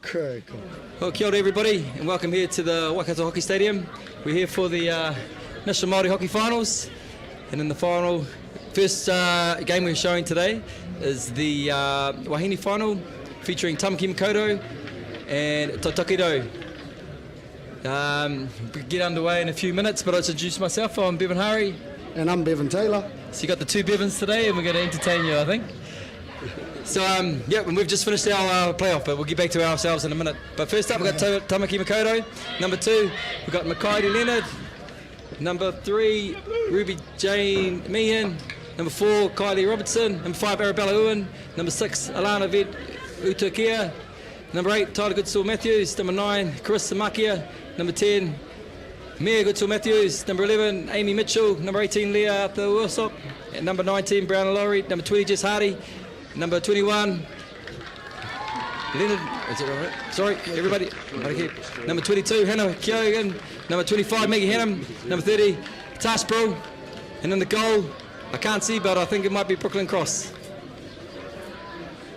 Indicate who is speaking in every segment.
Speaker 1: Cool.
Speaker 2: Well, kia ora everybody, and welcome here to the Waikato Hockey Stadium. We're here for the NZ Maori Hockey Finals, and in the final, first game we're showing today is the Wahine Final, featuring Tamaki Makaurau and Taitokerau. We'll get underway in a few minutes, but I'll introduce myself. I'm Bevan Hari.
Speaker 1: And I'm Bevan Taylor.
Speaker 2: So you got the two Bevans today, and we're going to entertain you, I think. So, yeah, and we've just finished our playoff, but we'll get back to ourselves in a minute. But first up, we've got Tamaki Makaurau. Number 2, we've got Makaidi Leonard. Number 3, Ruby Jane Meehan. Number 4, Kylie Robertson. Number 5, Arabella Ewan. Number 6, Alana Ved Utukia. Number 8, Tyler Goodsall Matthews. Number 9, Carissa Makia. Number 10, Mia Goodsall Matthews. Number 11, Amy Mitchell. Number 18, Leah Arthur Wilsop. And number 19, Brown Laurie. Number 20, Jess Hardy. Number 21, Leonard, is it right? Sorry, everybody. Number 22, Hannah Kyogan. Number 25, Maggie Hannum. Number 30, Tash Bro. And in the goal, I can't see, but I think it might be Brooklyn Cross.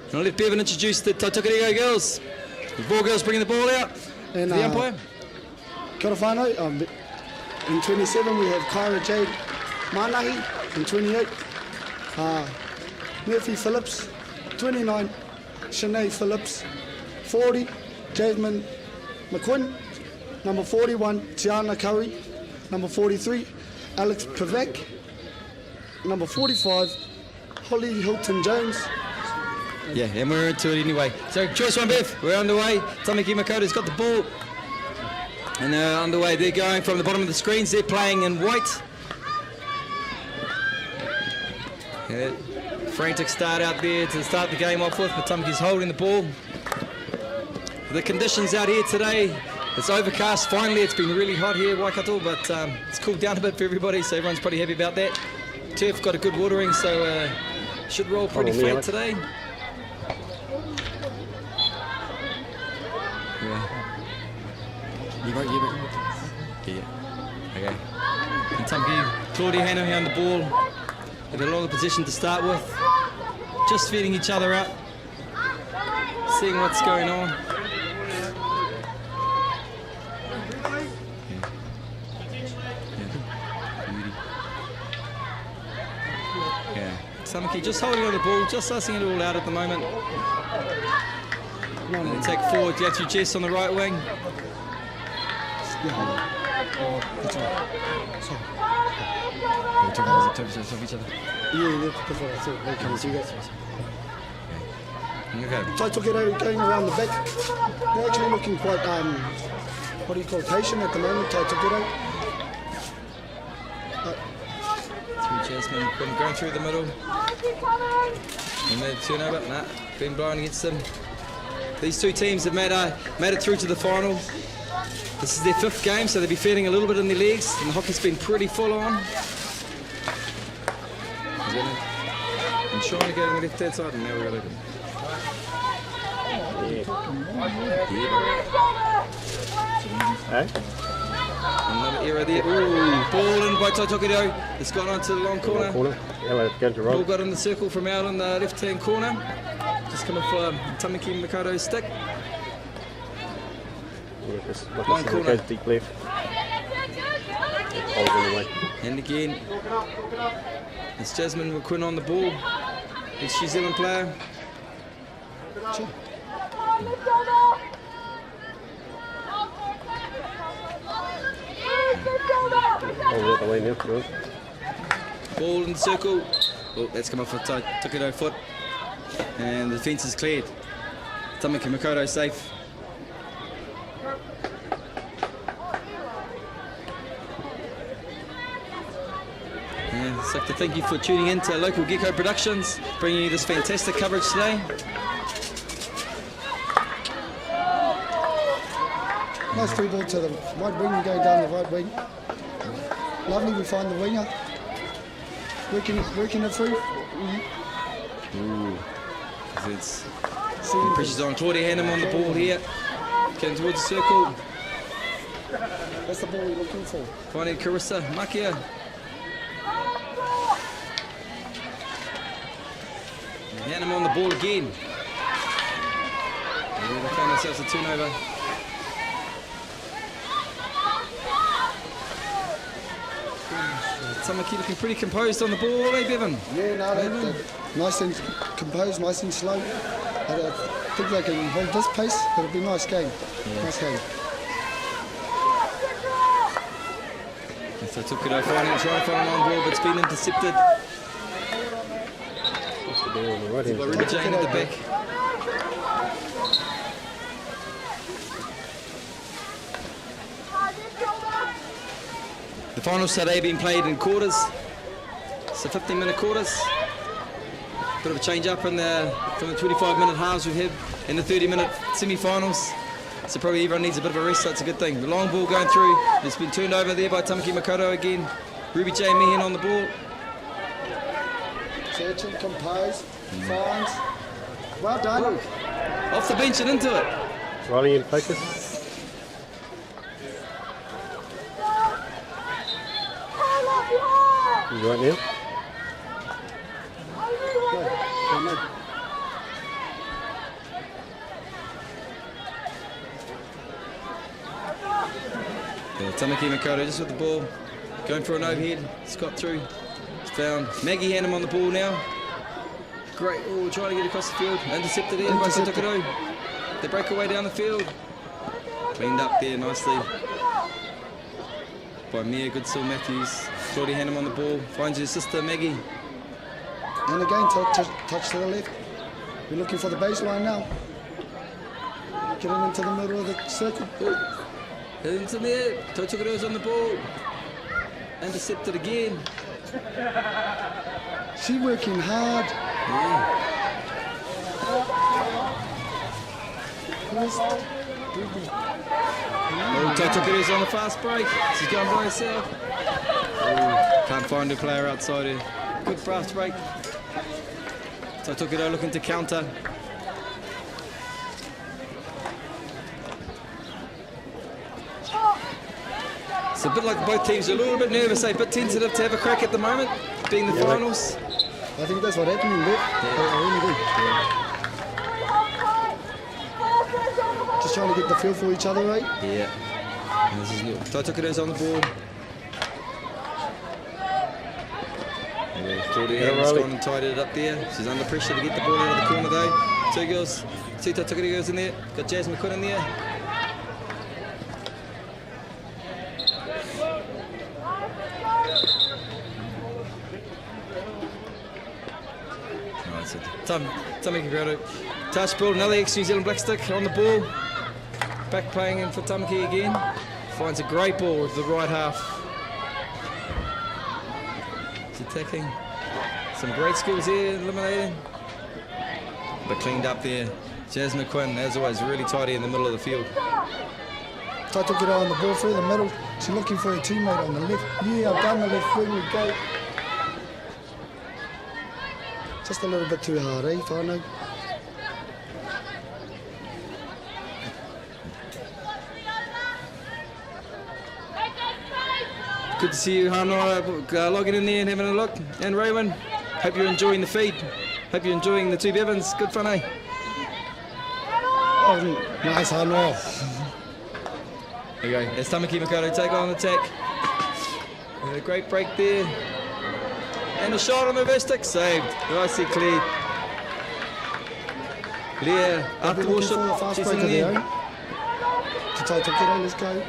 Speaker 2: And I'll let Bevan introduce the Taitokerau girls. The ball girls bringing the ball out
Speaker 1: And,
Speaker 2: to the umpire.
Speaker 1: Kia ora whānau. In 27, we have Kyra Jade Manahi. In 28, Murphy Phillips. 29, Shanae Phillips. 40, Jasmine McQuinn. Number 41, Tiana Curry. Number 43, Alex Pavek. Number 45, Holly Hilton-Jones.
Speaker 2: Yeah, and we're into it anyway. So, choice one, Bev. We're underway. Tamaki Makaurau's got the ball. And they're underway. They're going from the bottom of the screens. They're playing in white. Yeah, frantic start out there to start the game off with, but Tamaki's holding the ball. The conditions out here today, it's overcast. Finally, it's been really hot here, Waikato, but it's cooled down a bit for everybody, so everyone's pretty happy about that. Turf got a good watering, so should roll pretty flat today. Yeah. You right? Yeah. Okay. And Tamaki, Claudia Hannah here on the ball. With a lot of position to start with. Just feeding each other up. Seeing what's going on. Yeah. Tamaki just holding on the ball, just sussing it all out at the moment. And take forward, Yatu Jess on the right wing. Each other.
Speaker 1: Yeah, that's what I thought. They can see that.
Speaker 2: Okay.
Speaker 1: Taitokerau going around the back. They're actually looking quite, what do you call, patient at the moment, Taitokerau.
Speaker 2: Through Jasmine, going through the middle. And they turn over. Nah, been blowing against them. These two teams have made it through to the final. This is their 5th game, so they'll be feeling a little bit in their legs, and the hockey's been pretty full on. I'm trying to go to the left-hand side, and now we're going to another error there. Ooh, ball in by Taitokerau. It's gone onto the long corner. Ball got in the circle from out on the left-hand corner. Just coming for Tamaki Makaurau's stick. Long corner.
Speaker 3: Deep left.
Speaker 2: And again, it's Jasmine McQuinn on the ball. It's New Zealand player. Sure. Ball in the circle. Oh, that's come off for Taitokerau foot. And the defence is cleared. Tamaki Makaurau safe. And I'd like to thank you for tuning in to Local Gecko Productions, bringing you this fantastic coverage today.
Speaker 1: Nice free ball to the right wing, going down the right wing. Lovely, we find the winger. Working it through.
Speaker 2: Ooh. It's the pressure's on. Claudia Hannum on the ball here. Getting towards the circle.
Speaker 1: That's the ball we're looking for.
Speaker 2: Finding Carissa Makia. Hannum on the ball again. Yeah, they found themselves a turnover. Tamaki looking pretty composed on the ball, eh, Bevan?
Speaker 1: Yeah, no, they're nice and composed, nice and slow. But I think they can hold this pace. It'll be a nice game.
Speaker 2: Yeah.
Speaker 1: Nice game.
Speaker 2: So Taitokerau trying to find an on ball, but it's been intercepted. Ruby Jane at the back. The finals today being played in quarters. So 15-minute quarters. Bit of a change up from the 25-minute halves we have in the 30-minute semi-finals. So probably everyone needs a bit of a rest, so it's a good thing. The long ball going through. It's been turned over there by Tamaki Makaurau again. Ruby J. Meehan on the ball.
Speaker 1: Searching, composed, finds. Well done.
Speaker 2: Off the bench and into it.
Speaker 3: Riley in focus. You right now?
Speaker 1: No.
Speaker 2: Yeah, Tamaki Makaurau just with the ball. Going for an overhead. Scott through. It's found. Maggie Hannum on the ball now. Great. Oh, trying to get across the field. Intercepted in by Taitokerau. They break away down the field. Cleaned up there nicely by Mia Goodsill Matthews. Claudia Hannum on the ball. Finds her sister Maggie.
Speaker 1: And again, touch to the left. We're looking for the baseline now. Getting into the middle of the circle.
Speaker 2: Oh, into there. Taitokerau's on the ball. Intercepted again.
Speaker 1: She's working hard.
Speaker 2: Yeah. Oh, Taitokerau's on the fast break. She's going by herself. Oh, can't find a player outside her. Good fast break. Taitokerau looking to counter. It's a bit like both teams are a little bit nervous, a bit tentative to have a crack at the moment, being the finals.
Speaker 1: I think that's what happened there. I really do. Just trying to get the feel for each other, right?
Speaker 2: Yeah. And this is new. Taitokerau's on the ball. Claudia has gone and tied it up there. She's under pressure to get the ball out of the corner though. Two girls. See Taitokerau goes in there. Got Jasmine Quinn in there. Tamaki Makaurau. Touch ball, another ex-New Zealand Black Stick on the ball. Back playing in for Tamaki again. Finds a great ball with the right half. She's attacking. Some great skills here, eliminating. But cleaned up there. Jasmine Quinn, as always, really tidy in the middle of the field.
Speaker 1: Taitokerau on the ball through the middle. She's looking for her teammate on the left. Yeah, I've done the left wing, we go. Just a little bit too hard, eh, Whānau?
Speaker 2: Good to see you, Hanoa, logging in there and having a look. And Raymond, hope you're enjoying the feed. Hope you're enjoying the two Bevans. Good fun, eh?
Speaker 1: Oh, nice, Whānau.
Speaker 2: There you go. As Tamaki Makaurau take on attack. A great break there. And a shot on the reverse stick, saved. Nicely cleared. Leah, after the shot, she's in there.
Speaker 1: To Taitokerau, let's go.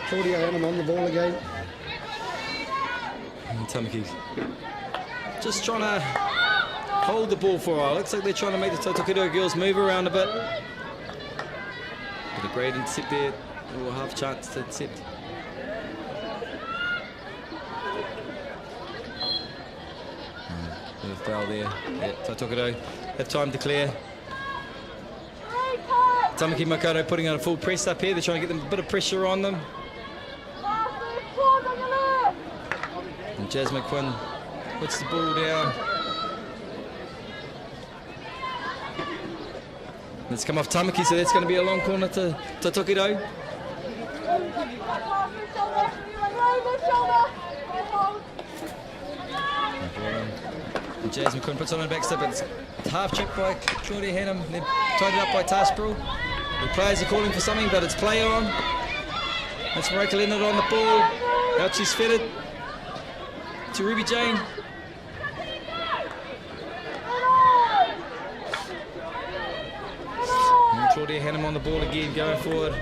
Speaker 1: Claudia Hannum on the ball again.
Speaker 2: And Tamaki just trying to hold the ball for a while. Looks like they're trying to make the Taitokerau girls move around a bit. With a great intercept there, or half chance to intercept. Bit of foul there. Yeah, Taitokerau have time to clear. Tamaki Makaurau putting on a full press up here. They're trying to get them a bit of pressure on them. And Jasmine Quinn puts the ball down. It's come off Tamaki, so that's going to be a long corner to Taitokerau. And Jasmine Quinn puts on a back step. It's half checked by Claudia Hannum. Then tied it up by Tarsbrell. The players are calling for something, but it's play on. That's Marika Leonard on the ball. Out she's fitted to Ruby Jane. And Claudia Hannum on the ball again, going forward.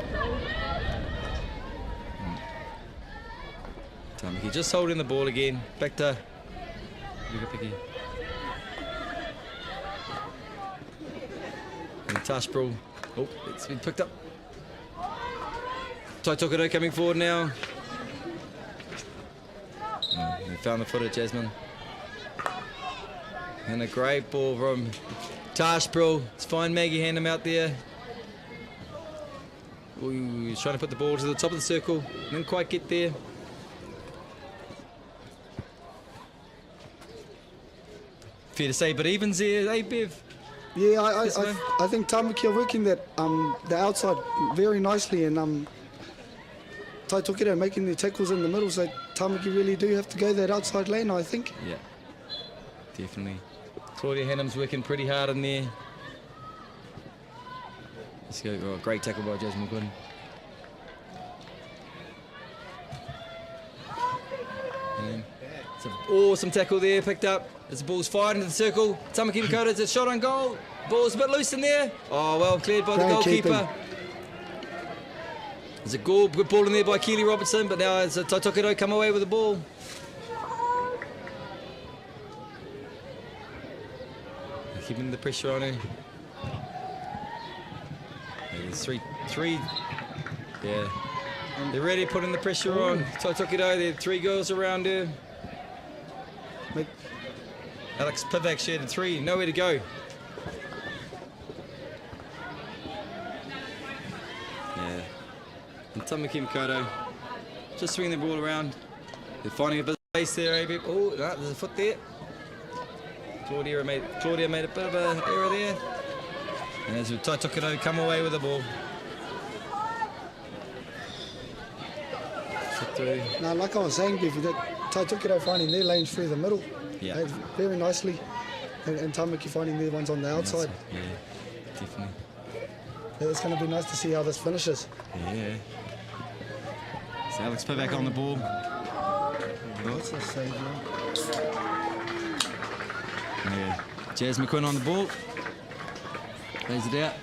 Speaker 2: Tamaki just holding the ball again. Back to Rukapiki. And Tarsbrell. Oh, it's been picked up. Taitokerau coming forward now. We found the foot of Jasmine. And a great ball from Tarsbrell. It's fine Maggie Hannum out there. Ooh, he's trying to put the ball to the top of the circle. Didn't quite get there. Fair to say, but evens there, eh, Bev?
Speaker 1: Yeah, I think Tamaki are working that the outside very nicely, and Taitokerau making the tackles in the middle, so Tamaki really do have to go that outside lane, I think.
Speaker 2: Yeah, definitely. Claudia Hannum's working pretty hard in there. Let's go. Oh, great tackle by Jasmine Quinn. And it's an awesome tackle there, picked up. As the ball's fired into the circle. Tamaki Makaurau, it's a shot on goal. Ball's a bit loose in there. Oh, well cleared by the goalkeeper. There's a good ball in there by Keely Robertson, but now it's a Taitokerau come away with the ball. Keeping the pressure on her. There's three. Yeah. They're ready putting the pressure on Taitokerau. There are 3 girls around her. Alex Pivak shared in 3, nowhere to go. Yeah. And Tamaki Makaurau just swinging the ball around. They're finding a bit of space there, eh? Oh, no, there's a foot there. Claudia made a bit of an error there. And as Taitokerau come away with the ball.
Speaker 1: Now, like I was saying, Biffy, that Taitokerau finding their lanes through the middle.
Speaker 2: Yeah.
Speaker 1: Very nicely. And Tamaki finding their ones on the outside.
Speaker 2: Yeah, definitely.
Speaker 1: Yeah, it's going to be nice to see how this finishes.
Speaker 2: Yeah. So Alex Pivak on the ball.
Speaker 1: That's a save,
Speaker 2: Yeah. Jasmine Quinn on the ball. Plays it out.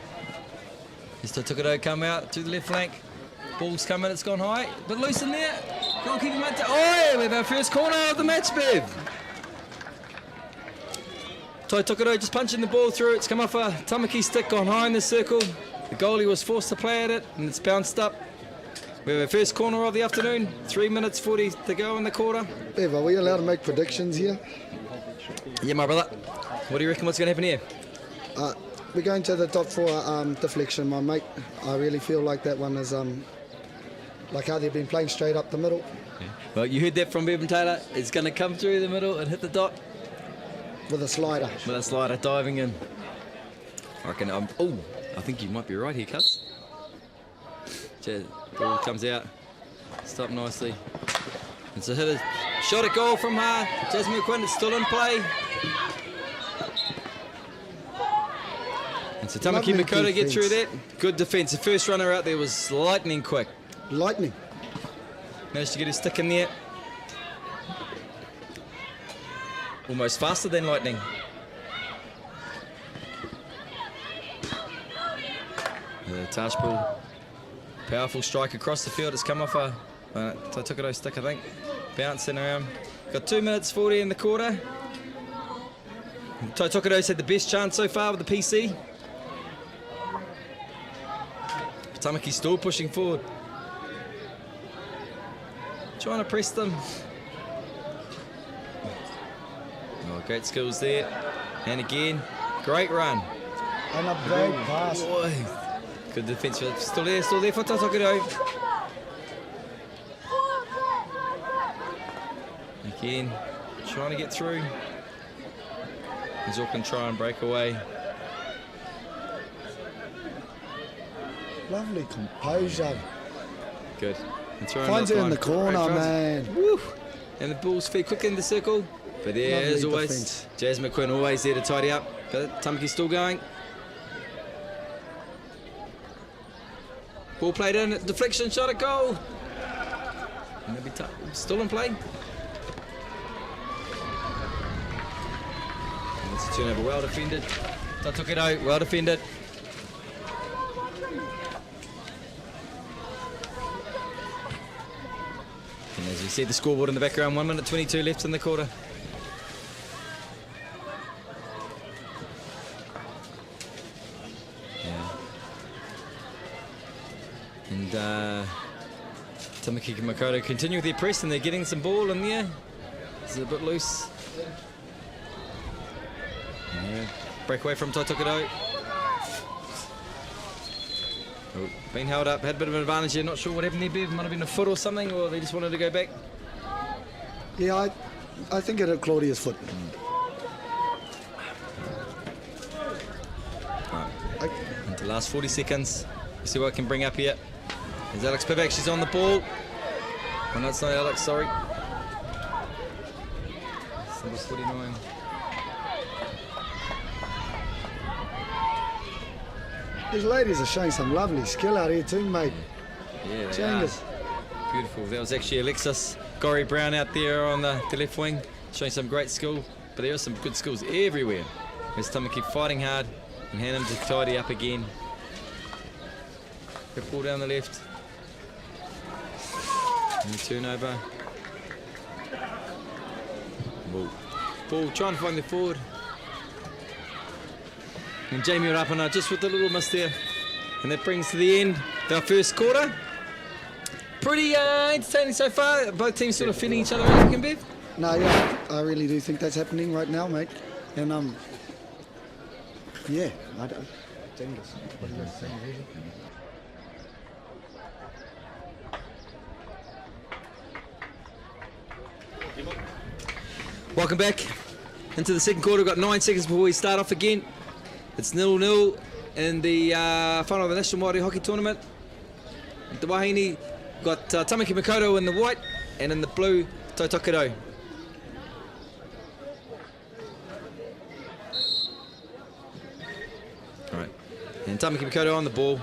Speaker 2: As Taitokerau come out to the left flank. Ball's coming, it's gone high. But loose in there. Goalkeeper made it. Oh, yeah, we have our first corner of the match, Bev. Taitokerau just punching the ball through. It's come off a Tamaki stick, gone high in the circle. The goalie was forced to play at it, and it's bounced up. We have our first corner of the afternoon. 3 minutes 40 to go in the quarter.
Speaker 1: Bev, are we allowed to make predictions here?
Speaker 2: Yeah, my brother. What do you reckon what's going to happen here?
Speaker 1: We're going to the top 4 deflection, my mate. I really feel like that one is like how they've been playing straight up the middle.
Speaker 2: Yeah. Well, you heard that from Bevan Taylor. It's going to come through the middle and hit the dot.
Speaker 1: With a slider.
Speaker 2: With a slider diving in. I reckon, I think you might be right here, Cuz. Ball comes out. Stopped nicely. It's a hit. Shot at goal from her. Jasmine Quinn, it's still in play. And so Tamaki Makaurau get through that. Good defence. The first runner out there was lightning quick.
Speaker 1: Lightning.
Speaker 2: Managed to get his stick in there. Almost faster than lightning. Tarsbrell, powerful strike across the field. It's come off a Taitokerau stick, I think. Bouncing around. Got 2 minutes 40 in the quarter. Taitokerau's had the best chance so far with the PC. Tamaki's still pushing forward. Trying to press them. Oh, great skills there. And again, great run.
Speaker 1: And a great pass.
Speaker 2: Boy. Good defence. Still there for Taitokerau. Again, trying to get through. As Auckland try and break away.
Speaker 1: Lovely composure.
Speaker 2: Good.
Speaker 1: Finds it in the corner, man.
Speaker 2: Woo. And the ball's feet quick in the circle. But there, as
Speaker 1: Lovely
Speaker 2: always,
Speaker 1: defence.
Speaker 2: Jazz McQuinn always there to tidy up. But Tamaki's still going. Ball played in, deflection, shot at goal. And they'll be still in play. And it's a turnover, well defended. Taitokerau, well defended. And as we see the scoreboard in the background, 1 minute 22 left in the quarter. And Tamaki Makaurau continue with their press, and they're getting some ball in there. It's a bit loose. Yeah. Break away from Taitokerau. Oh, been held up, had a bit of an advantage here. Not sure what happened there, Bev. Might have been a foot or something, or they just wanted to go back.
Speaker 1: Yeah, I think it hit Claudia's foot.
Speaker 2: Right. Into the last 40 seconds. See what I can bring up here. There's Alex Pivac, she's on the ball. Oh, no, it's not Alex, sorry. Number 49.
Speaker 1: These ladies are showing some lovely skill out here too, mate.
Speaker 2: Yeah, they
Speaker 1: Changes.
Speaker 2: are. Beautiful. That was actually Alexis Gorry Brown out there on the left wing, showing some great skill. But there are some good skills everywhere. There's Tamaki fighting hard and hand him to tidy up again. Good ball down the left. And the turnover. Ball trying to find the forward. And Jamie Rapana just with a little miss there. And that brings to the end of our first quarter. Pretty entertaining so far. Both teams sort of feeling each other out, Bev.
Speaker 1: No, yeah, I really do think that's happening right now, mate. And yeah, I don't. Dangerous.
Speaker 2: Welcome back into the second quarter. We've got 9 seconds before we start off again. It's 0-0 in the final of the National Maori Hockey Tournament. The Wahine got Tamaki Makaurau in the white, and in the blue, Taitokerau. Alright, and Tamaki Makaurau on the ball,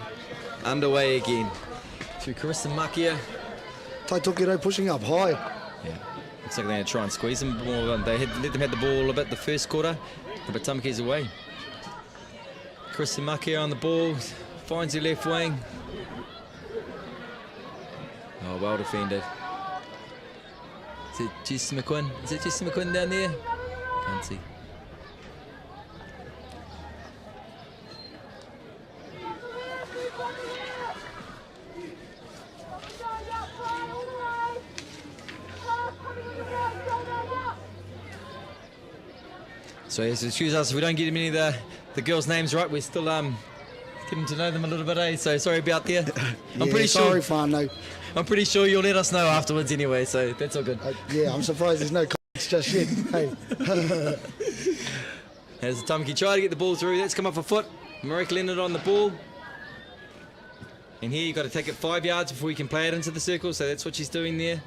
Speaker 2: underway again. Through Carissa Makia.
Speaker 1: Taitokerau pushing up high.
Speaker 2: Yeah, looks like they're going to try and squeeze them more. They had let them have the ball a bit the first quarter, but Tamaki's away. Chris Makia on the ball, finds the left wing. Oh, well defended. Is it Jesse McQuinn? Is it Jesse McQuinn down there? Can't see. So yes, excuse us if we don't get many of the girls' names right. We're still getting to know them a little bit, eh? So sorry about that. I'm pretty
Speaker 1: sorry,
Speaker 2: sure.
Speaker 1: Fano.
Speaker 2: I'm pretty sure you'll let us know afterwards anyway. So that's all good.
Speaker 1: Yeah, I'm surprised there's no comments just yet. Hey.
Speaker 2: As Tamaki try to get the ball through, that's come off a foot. Marek Leonard on the ball. And here you've got to take it 5 yards before you can play it into the circle. So that's what she's doing there.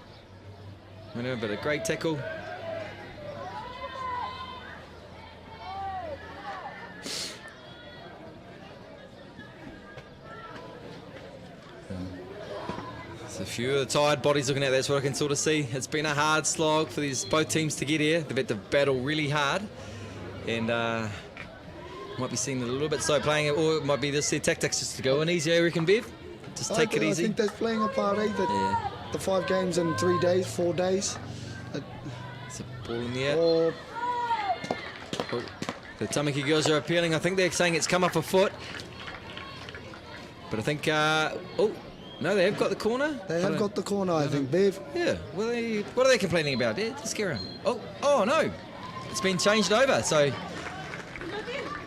Speaker 2: But a great tackle. A few of the tired bodies looking at that's what I can sort of see. It's been a hard slog for both teams to get here. They've had to battle really hard, and might be seeing it a little bit slow playing it, or it might be this their tactics just to go in easy. I reckon, Bev. Just take it easy.
Speaker 1: I think that's playing a part, eh? The 5 games in 3 days, 4 days.
Speaker 2: It's a ball in the air.
Speaker 1: Or
Speaker 2: The Tamaki girls are appealing. I think they're saying it's come off a foot, but I think no, they have got the corner.
Speaker 1: they have got the corner, I think, Bev.
Speaker 2: Yeah, what are they complaining about? Yeah, just scare them. Oh no, it's been changed over. So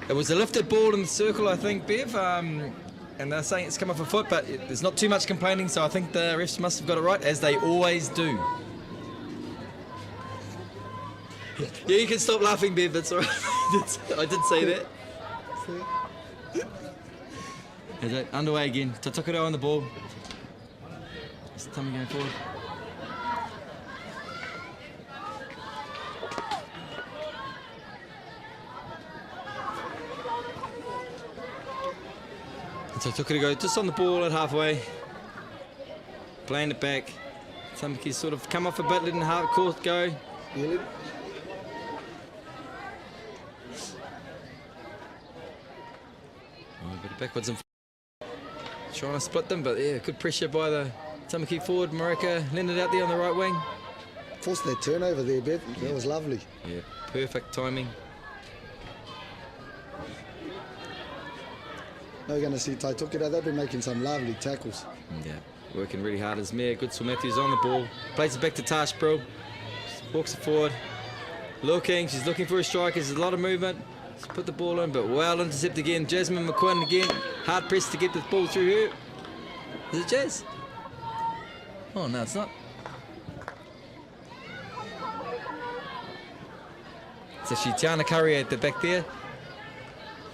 Speaker 2: it was a lifted ball in the circle, I think, Bev, and they're saying it's come off a foot, but there's not too much complaining. So I think the refs must have got it right, as they always do. Yeah, you can stop laughing, Bev. That's all right. I did say that. Is it underway again? Taitokerau on the ball. It's Tamaki going forward. Taitokerau just on the ball at halfway. Playing it back. Tamaki's sort of come off a bit, letting the half court go.
Speaker 1: Really?
Speaker 2: A bit of backwards and trying to split them, but yeah, good pressure by the Tamaki forward. Marika landed out there on the right wing.
Speaker 1: Forced that turnover there, Bev. That was lovely.
Speaker 2: Yeah, perfect timing.
Speaker 1: Now we're going to see Taitokerau. They've been making some lovely tackles.
Speaker 2: Yeah, working really hard as Mayor. Good Matthews on the ball. Plays it back to Tash, bro. Walks it forward. She's looking for a striker. There's a lot of movement. She's put the ball in, but well intercepted again. Jasmine McQuinn again. Hard pressed to get the ball through her. Is it Jazz? Oh, no, it's not. It's actually Tiana Curry at the back there.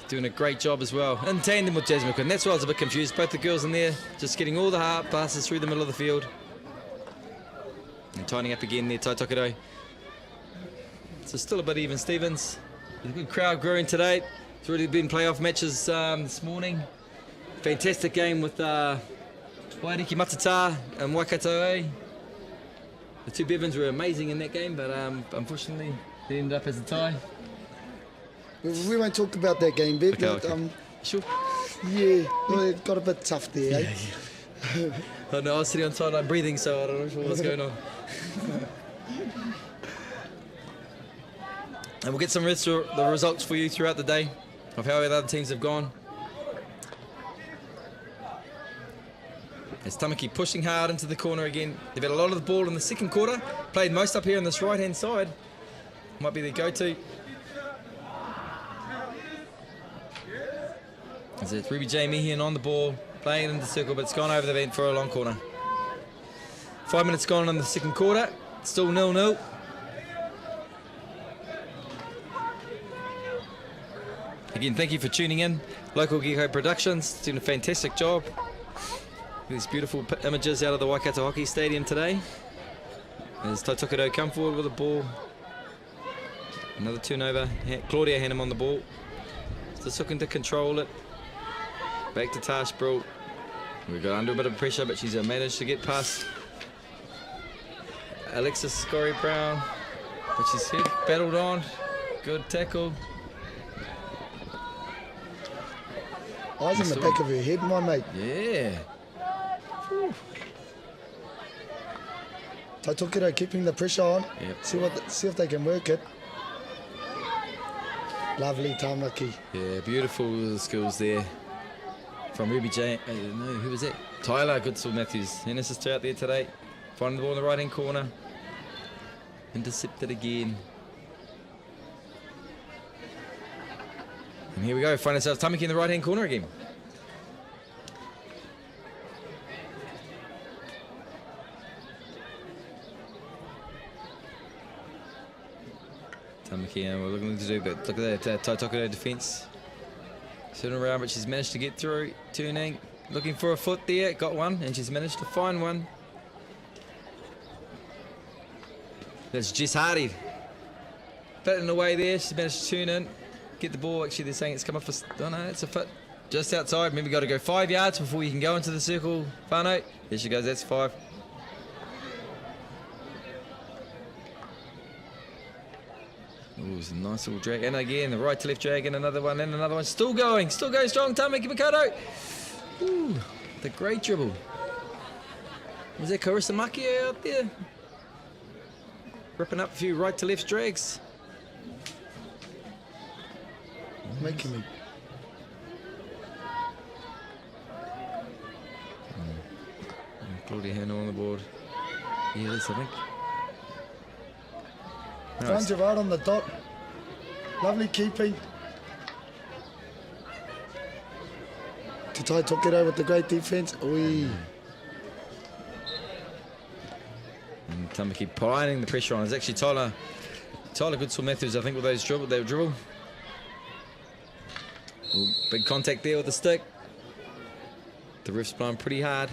Speaker 2: Doing a great job as well. In tandem with Jasmine McQuinn. That's why I was a bit confused. Both the girls in there just getting all the hard passes through the middle of the field. And tightening up again there, Taitokerau. So still a bit even Stevens. There's a good crowd growing today. It's already been playoff matches this morning. Fantastic game with Wairiki Matata and Waikato. The two Bevins were amazing in that game, but unfortunately they ended up as a tie.
Speaker 1: We won't talk about that game, Bev.
Speaker 2: Okay. Sure.
Speaker 1: Yeah, well, it got a bit tough there, eh?
Speaker 2: Yeah. Oh, no, I was sitting on sideline breathing, so I don't know what's going on. And we'll get some the results for you throughout the day of how the other teams have gone. As Tamaki pushing hard into the corner again. They've had a lot of the ball in the second quarter. Played most up here on this right-hand side. Might be their go-to. As it's Ruby J. Meehan on the ball, playing it in the circle, but it's gone over the vent for a long corner. 5 minutes gone in the second quarter. Still 0-0. Again, thank you for tuning in. Local Gecko Productions doing a fantastic job. These beautiful images out of the Waikato Hockey Stadium today. As Taitokerau come forward with the ball. Another turnover. Claudia Hannum on the ball. Just looking to control it. Back to Tash Brill. We got under a bit of pressure, but she's managed to get past Alexis Scorey Brown. But she's hit, battled on. Good tackle.
Speaker 1: Eyes in the back of her head, my mate.
Speaker 2: Yeah.
Speaker 1: Taitokerau keeping the pressure on.
Speaker 2: Yep.
Speaker 1: See if they can work it. Lovely Tamaki.
Speaker 2: Yeah, beautiful skills there from Ruby J. No, who was that? Tyler Goodsall Matthews. And assist out there today. Finding the ball in the right-hand corner. Intercepted again. And here we go. Find ourselves Tamaki in the right-hand corner again. Tamaki, and we're looking to do, but look at that Taitokerau defence. Turning around, but she's managed to get through. Turning, looking for a foot there. Got one, and she's managed to find one. That's Jess Hardy. Bit in the way there. She's managed to turn in, get the ball. Actually, they're saying it's come off. Oh no, it's a foot just outside. Remember, you got to go 5 yards before you can go into the circle. Whānau. There she goes. That's 5. Ooh, it's a nice little drag. And again, the right to left drag, and another one, and another one. Still going strong. Tamaki Makaurau. Ooh, the great dribble. Was that Carissa Maki out there? Ripping up a few right to left drags.
Speaker 1: Making me.
Speaker 2: Claudia Hannah on the board. Yeah, this I think.
Speaker 1: Found you right on the dot. Lovely keeping. To Taitokerau with the great defence. Oi.
Speaker 2: And Tamaki piling the pressure on. It's actually Tyler Goodsall Matthews, I think, with those dribble. Ooh, big contact there with the stick. The ref's blowing pretty hard.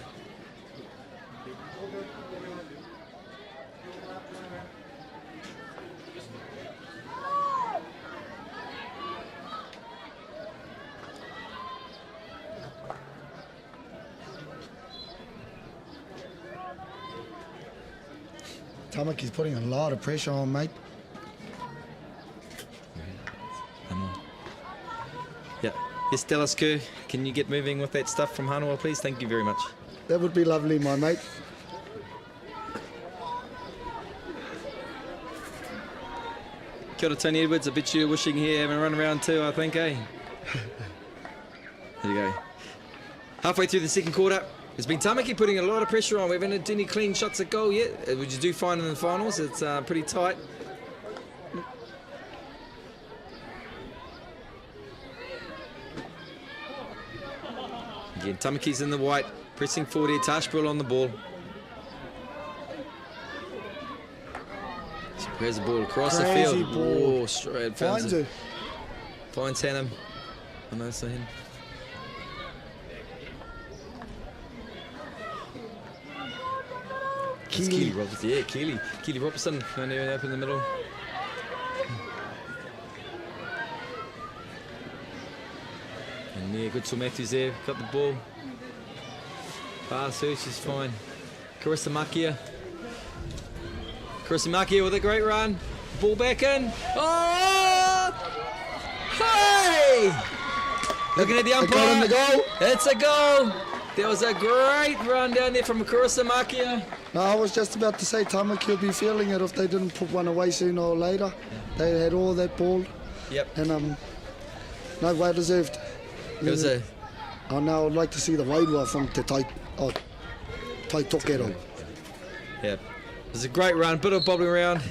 Speaker 1: Tamaki's putting a lot of pressure on, mate.
Speaker 2: Yeah. Yes, Dallas Kerr, can you get moving with that stuff from Hanua, please? Thank you very much.
Speaker 1: That would be lovely, my mate.
Speaker 2: Kia ora, Tony Edwards. I bet you're wishing here having a run around too, I think, eh? There you go. Halfway through the second quarter, there's been Tamaki putting a lot of pressure on. We haven't had any clean shots at goal yet, which you do find in the finals. It's pretty tight. Again, Tamaki's in the white, pressing forward here. Tashbril on the ball. Where's the ball across
Speaker 1: Crazy
Speaker 2: the field?
Speaker 1: ball.
Speaker 2: Oh, straight.
Speaker 1: Finds it.
Speaker 2: Finds Hannum. I know, so him. Keely Robertson. Yeah, Keely Robertson. Only up in the middle. And yeah, good to Matthews there. Got the ball. Pass, she's fine. Carissa Makia. Carissa Makia with a great run. Ball back in. Oh! Hey! Looking at the umpire.
Speaker 1: Got him the goal.
Speaker 2: It's a goal. There was a great run down there from Carissa Makia.
Speaker 1: No, I was just about to say Tamaki will be feeling it if they didn't put one away sooner or later. They had all that ball.
Speaker 2: Yep.
Speaker 1: And no, well deserved.
Speaker 2: It was a...
Speaker 1: Oh, now I'd like to see the wairua from Te Taitokerau.
Speaker 2: Yeah. It was a great run, bit of bobbling around.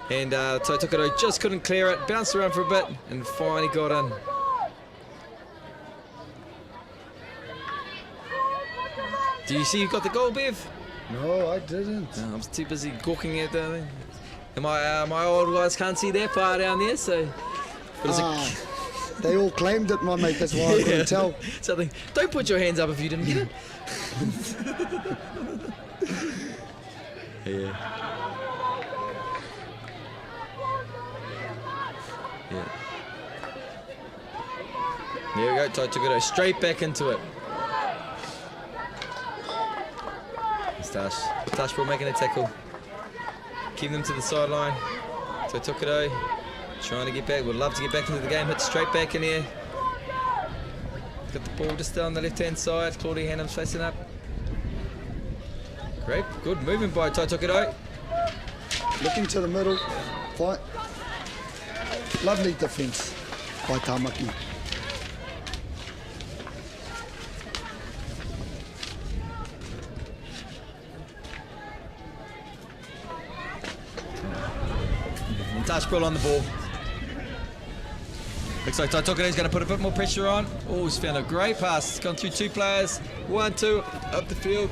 Speaker 2: And Taitokerau just couldn't clear it, bounced around for a bit, and finally got in. Do you see you got the goal, Bev?
Speaker 1: No, I didn't.
Speaker 2: No, I was too busy gawking at that thing. And my old guys can't see that far down there, so... But it's
Speaker 1: They all claimed it, my mate, that's why I couldn't tell.
Speaker 2: Something. Don't put your hands up if you didn't get it. Yeah. Yeah. There we go, Taitokerau straight back into it. Tashbro making a tackle. Keep them to the sideline. Taitokerau trying to get back. Would love to get back into the game. Hit straight back in here. Got the ball just down the left-hand side. Claudia Hannum's facing up. Great, good movement by Taitokerau.
Speaker 1: Looking to the middle. Fine. Lovely defence by Tamaki.
Speaker 2: And Tashbril on the ball. Looks like Taitokerau's going to put a bit more pressure on. Oh, he's found a great pass. It's gone through two players. 1-2 up the field.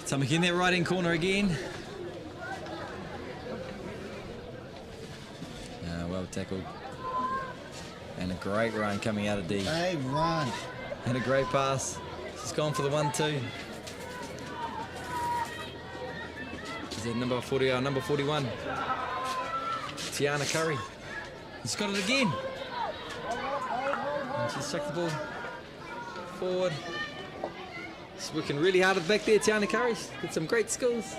Speaker 2: Tamaki in that right-hand corner again. Well tackled. And a great run coming out of D.
Speaker 1: Hey, run.
Speaker 2: And a great pass. She's gone for the 1-2. Is that number 40 or number 41? Tiana Curry. She's got it again. And she's chucked the ball forward. She's working really hard at the back there, Tiana Curry. She's got some great skills.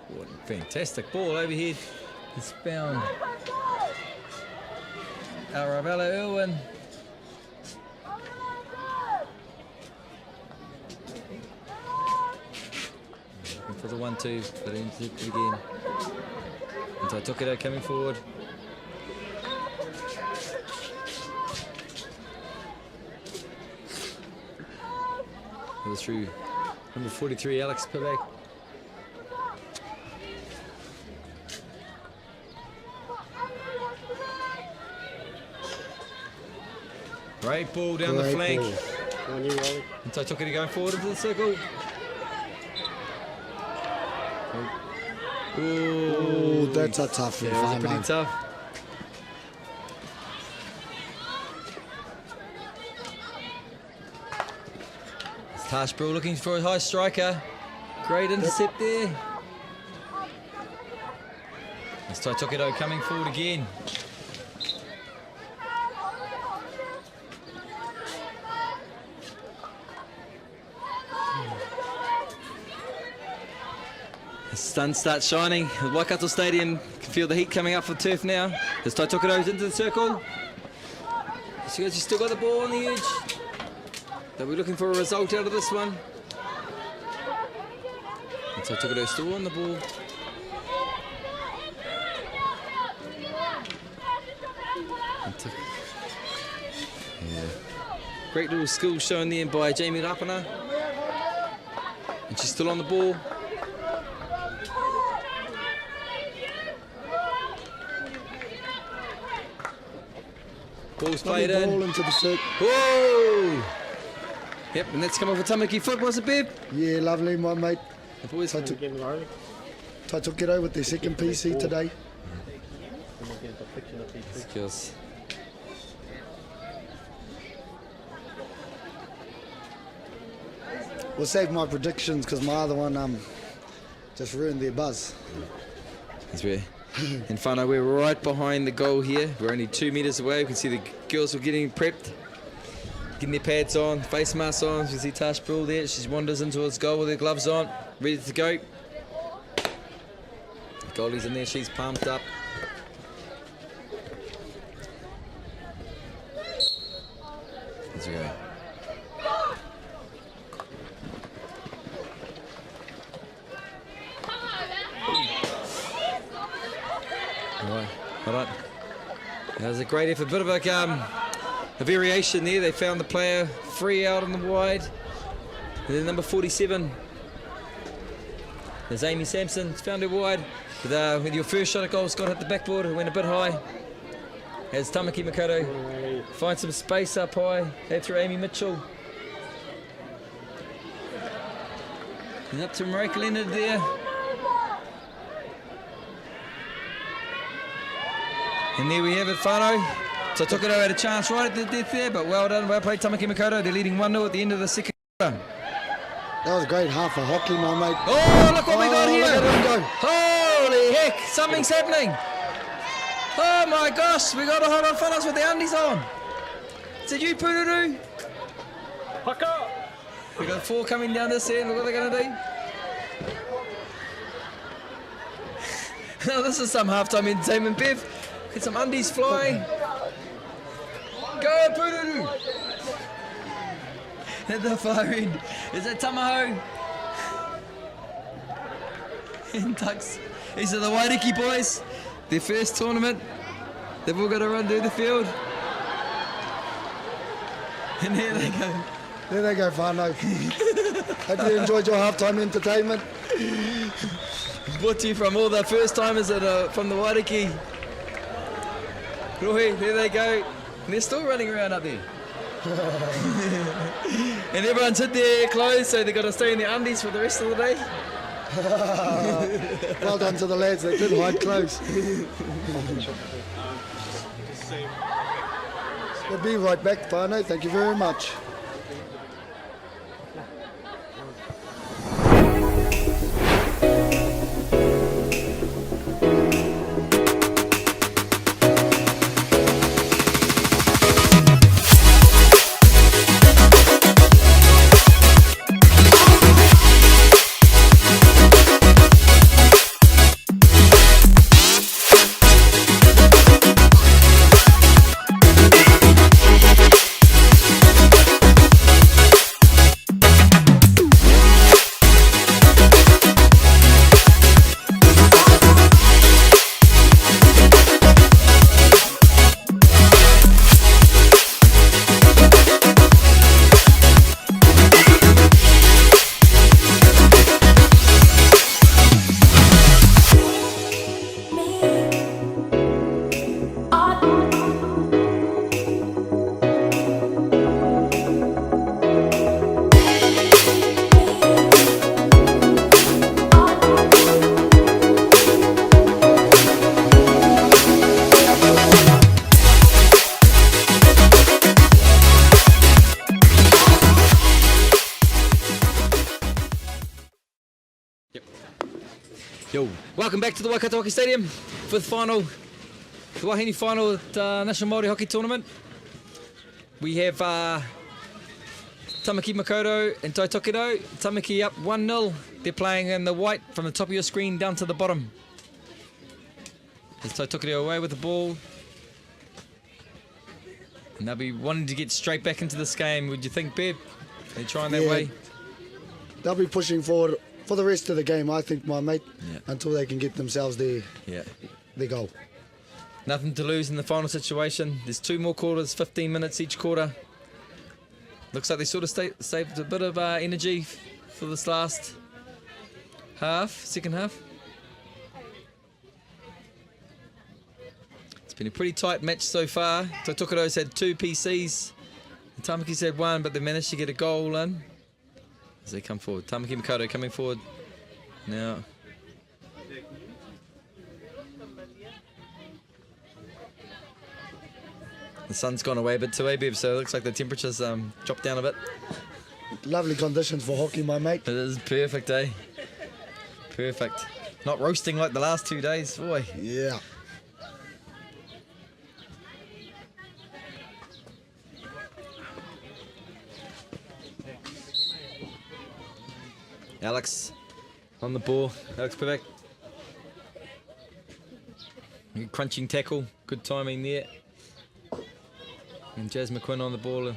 Speaker 2: What a fantastic ball overhead. It's found Arabella Irwin. Looking for the 1-2, but into it again. And Taitokerau coming forward. Goes through number 43, Alex Pivak. Great ball down the flank.
Speaker 3: On you, Ollie.
Speaker 2: And Taitokerau going forward into the circle.
Speaker 1: Oh, that's a tough one.
Speaker 2: Yeah, it was pretty tough. Tash Brill looking for a high striker. Great intercept there. It's Taitokerau coming forward again. The sun starts shining. The Waikato Stadium can feel the heat coming up for turf now. As Taitokerau's into the circle. She's still got the ball on the edge. They'll be looking for a result out of this one. And Taitokerau still on the ball. Yeah. Great little skill shown there by Jamie Rapana. And she's still on the ball. Ball's played in.
Speaker 1: Ball into the circle.
Speaker 2: Whoa! Yep, and that's come off a Tamaki foot, was it, Bev?
Speaker 1: Yeah, lovely, my mate.
Speaker 2: The boys
Speaker 1: Taitokerau with their second PC today.
Speaker 2: Skills.
Speaker 1: We'll save my predictions because my other one just ruined their buzz.
Speaker 2: That's where. In Whānau, we're right behind the goal here. We're only 2 metres away. We can see the girls are getting prepped, getting their pads on, face masks on. You can see Tash Brill there. She wanders into its goal with her gloves on, ready to go. The goalie's in there. She's pumped up. Let's go. All right. That was a great effort. A bit of a variation there. They found the player free out on the wide. And then number 47. There's Amy Sampson. Found her wide. But, with your first shot at goal, Scott hit the backboard. It went a bit high. As Tamaki Makaurau finds some space up high. Head through Amy Mitchell. And up to Marika Leonard there. And there we have it, Whānau. Taitokerau had a chance right at the death there, but well done, well played Tamaki Makaurau. They're leading 1-0 at the end of the second quarter.
Speaker 1: That was a great half of hockey, my mate.
Speaker 2: Oh, look what we got here.
Speaker 1: Look at him go.
Speaker 2: Holy heck, something's happening. Oh my gosh, we got to hold on fellas with the undies on. Is it you, Pururu?
Speaker 3: Haka!
Speaker 2: We got 4 coming down this end. Look what they're going to do. Now this is some halftime entertainment, Bev. Get some undies flying. Go, Pururu! At the far end, is that Tamaho? And Tucks. These are the Wairiki boys. Their first tournament. They've all got to run through the field. And there they go.
Speaker 1: There they go, Whānau. Hope you enjoyed your halftime entertainment.
Speaker 2: Brought to you from all the first timers from the Wairiki. Rohi, there they go. And they're still running around up there. And everyone's hit their clothes, so they've got to stay in their undies for the rest of the day.
Speaker 1: Well done to the lads, they did hide clothes. We'll be right back, Whānau. Thank you very much.
Speaker 2: Yo, welcome back to the Waikato Hockey Stadium, fifth final, the Wahine Final at National Maori Hockey Tournament. We have Tamaki Makaurau and Taitokerau. Tamaki up 1-0. They're playing in the white from the top of your screen down to the bottom. There's Taitokerau away with the ball. And they'll be wanting to get straight back into this game. Would you think, Bev? They're trying that way?
Speaker 1: They'll be pushing forward for the rest of the game, I think, my mate, until they can get themselves their goal.
Speaker 2: Nothing to lose in the final situation. There's 2 more quarters, 15 minutes each quarter. Looks like they sort of saved a bit of energy for this last second half. It's been a pretty tight match so far. Taitokerau's had 2 PCs. Tamaki's had 1, but they managed to get a goal in as they come forward. Tamaki Makaurau coming forward now. The sun's gone away a bit too, Bev, so it looks like the temperature's dropped down a bit.
Speaker 1: Lovely conditions for hockey, my mate.
Speaker 2: It is perfect, eh? Perfect. Not roasting like the last 2 days, boy.
Speaker 1: Yeah.
Speaker 2: Alex on the ball. Alex Pivak. Crunching tackle. Good timing there. And Jazz McQuinn on the ball.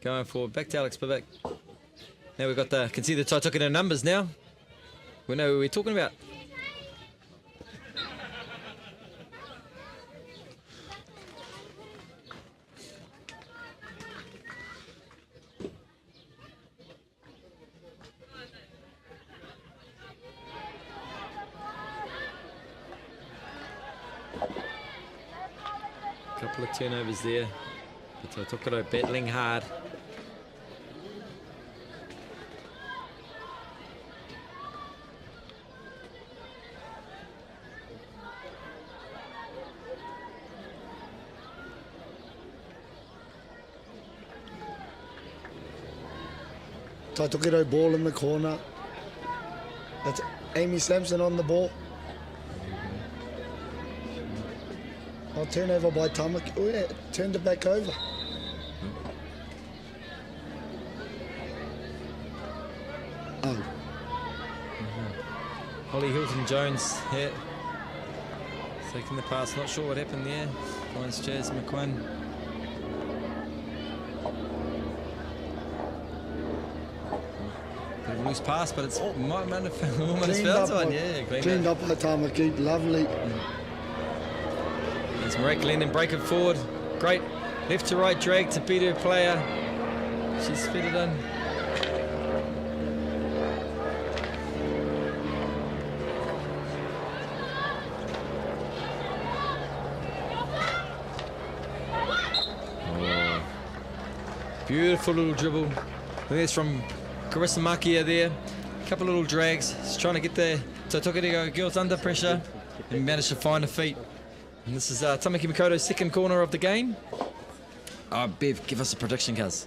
Speaker 2: Going forward. Back to Alex Pivak. Now we've got can see the Taitokerau numbers now. We know who we're talking about. Couple of turnovers there. But Taitokerau battling hard.
Speaker 1: Taitokerau ball in the corner. That's Amy Sampson on the ball. Oh, turnover by Tamaki. Oh yeah, turned it back over. Oh.
Speaker 2: Holly Hilton-Jones here. Taking the pass, not sure what happened there. Finds Jazz McQuinn. Bit of a loose pass, but it's might have almost found one. Yeah,
Speaker 1: cleaned up by Tamaki. Lovely.
Speaker 2: It's Marek Lennon breaking forward. Great left to right drag to beat her player. She's fed it in. Oh. Beautiful little dribble. I think that's from Carissa Makia there. A couple of little drags. She's trying to get the Taitokerau girls under pressure and managed to find her feet. And this is Tamaki Makaurau's second corner of the game. Oh, Bev, give us a prediction, cuz.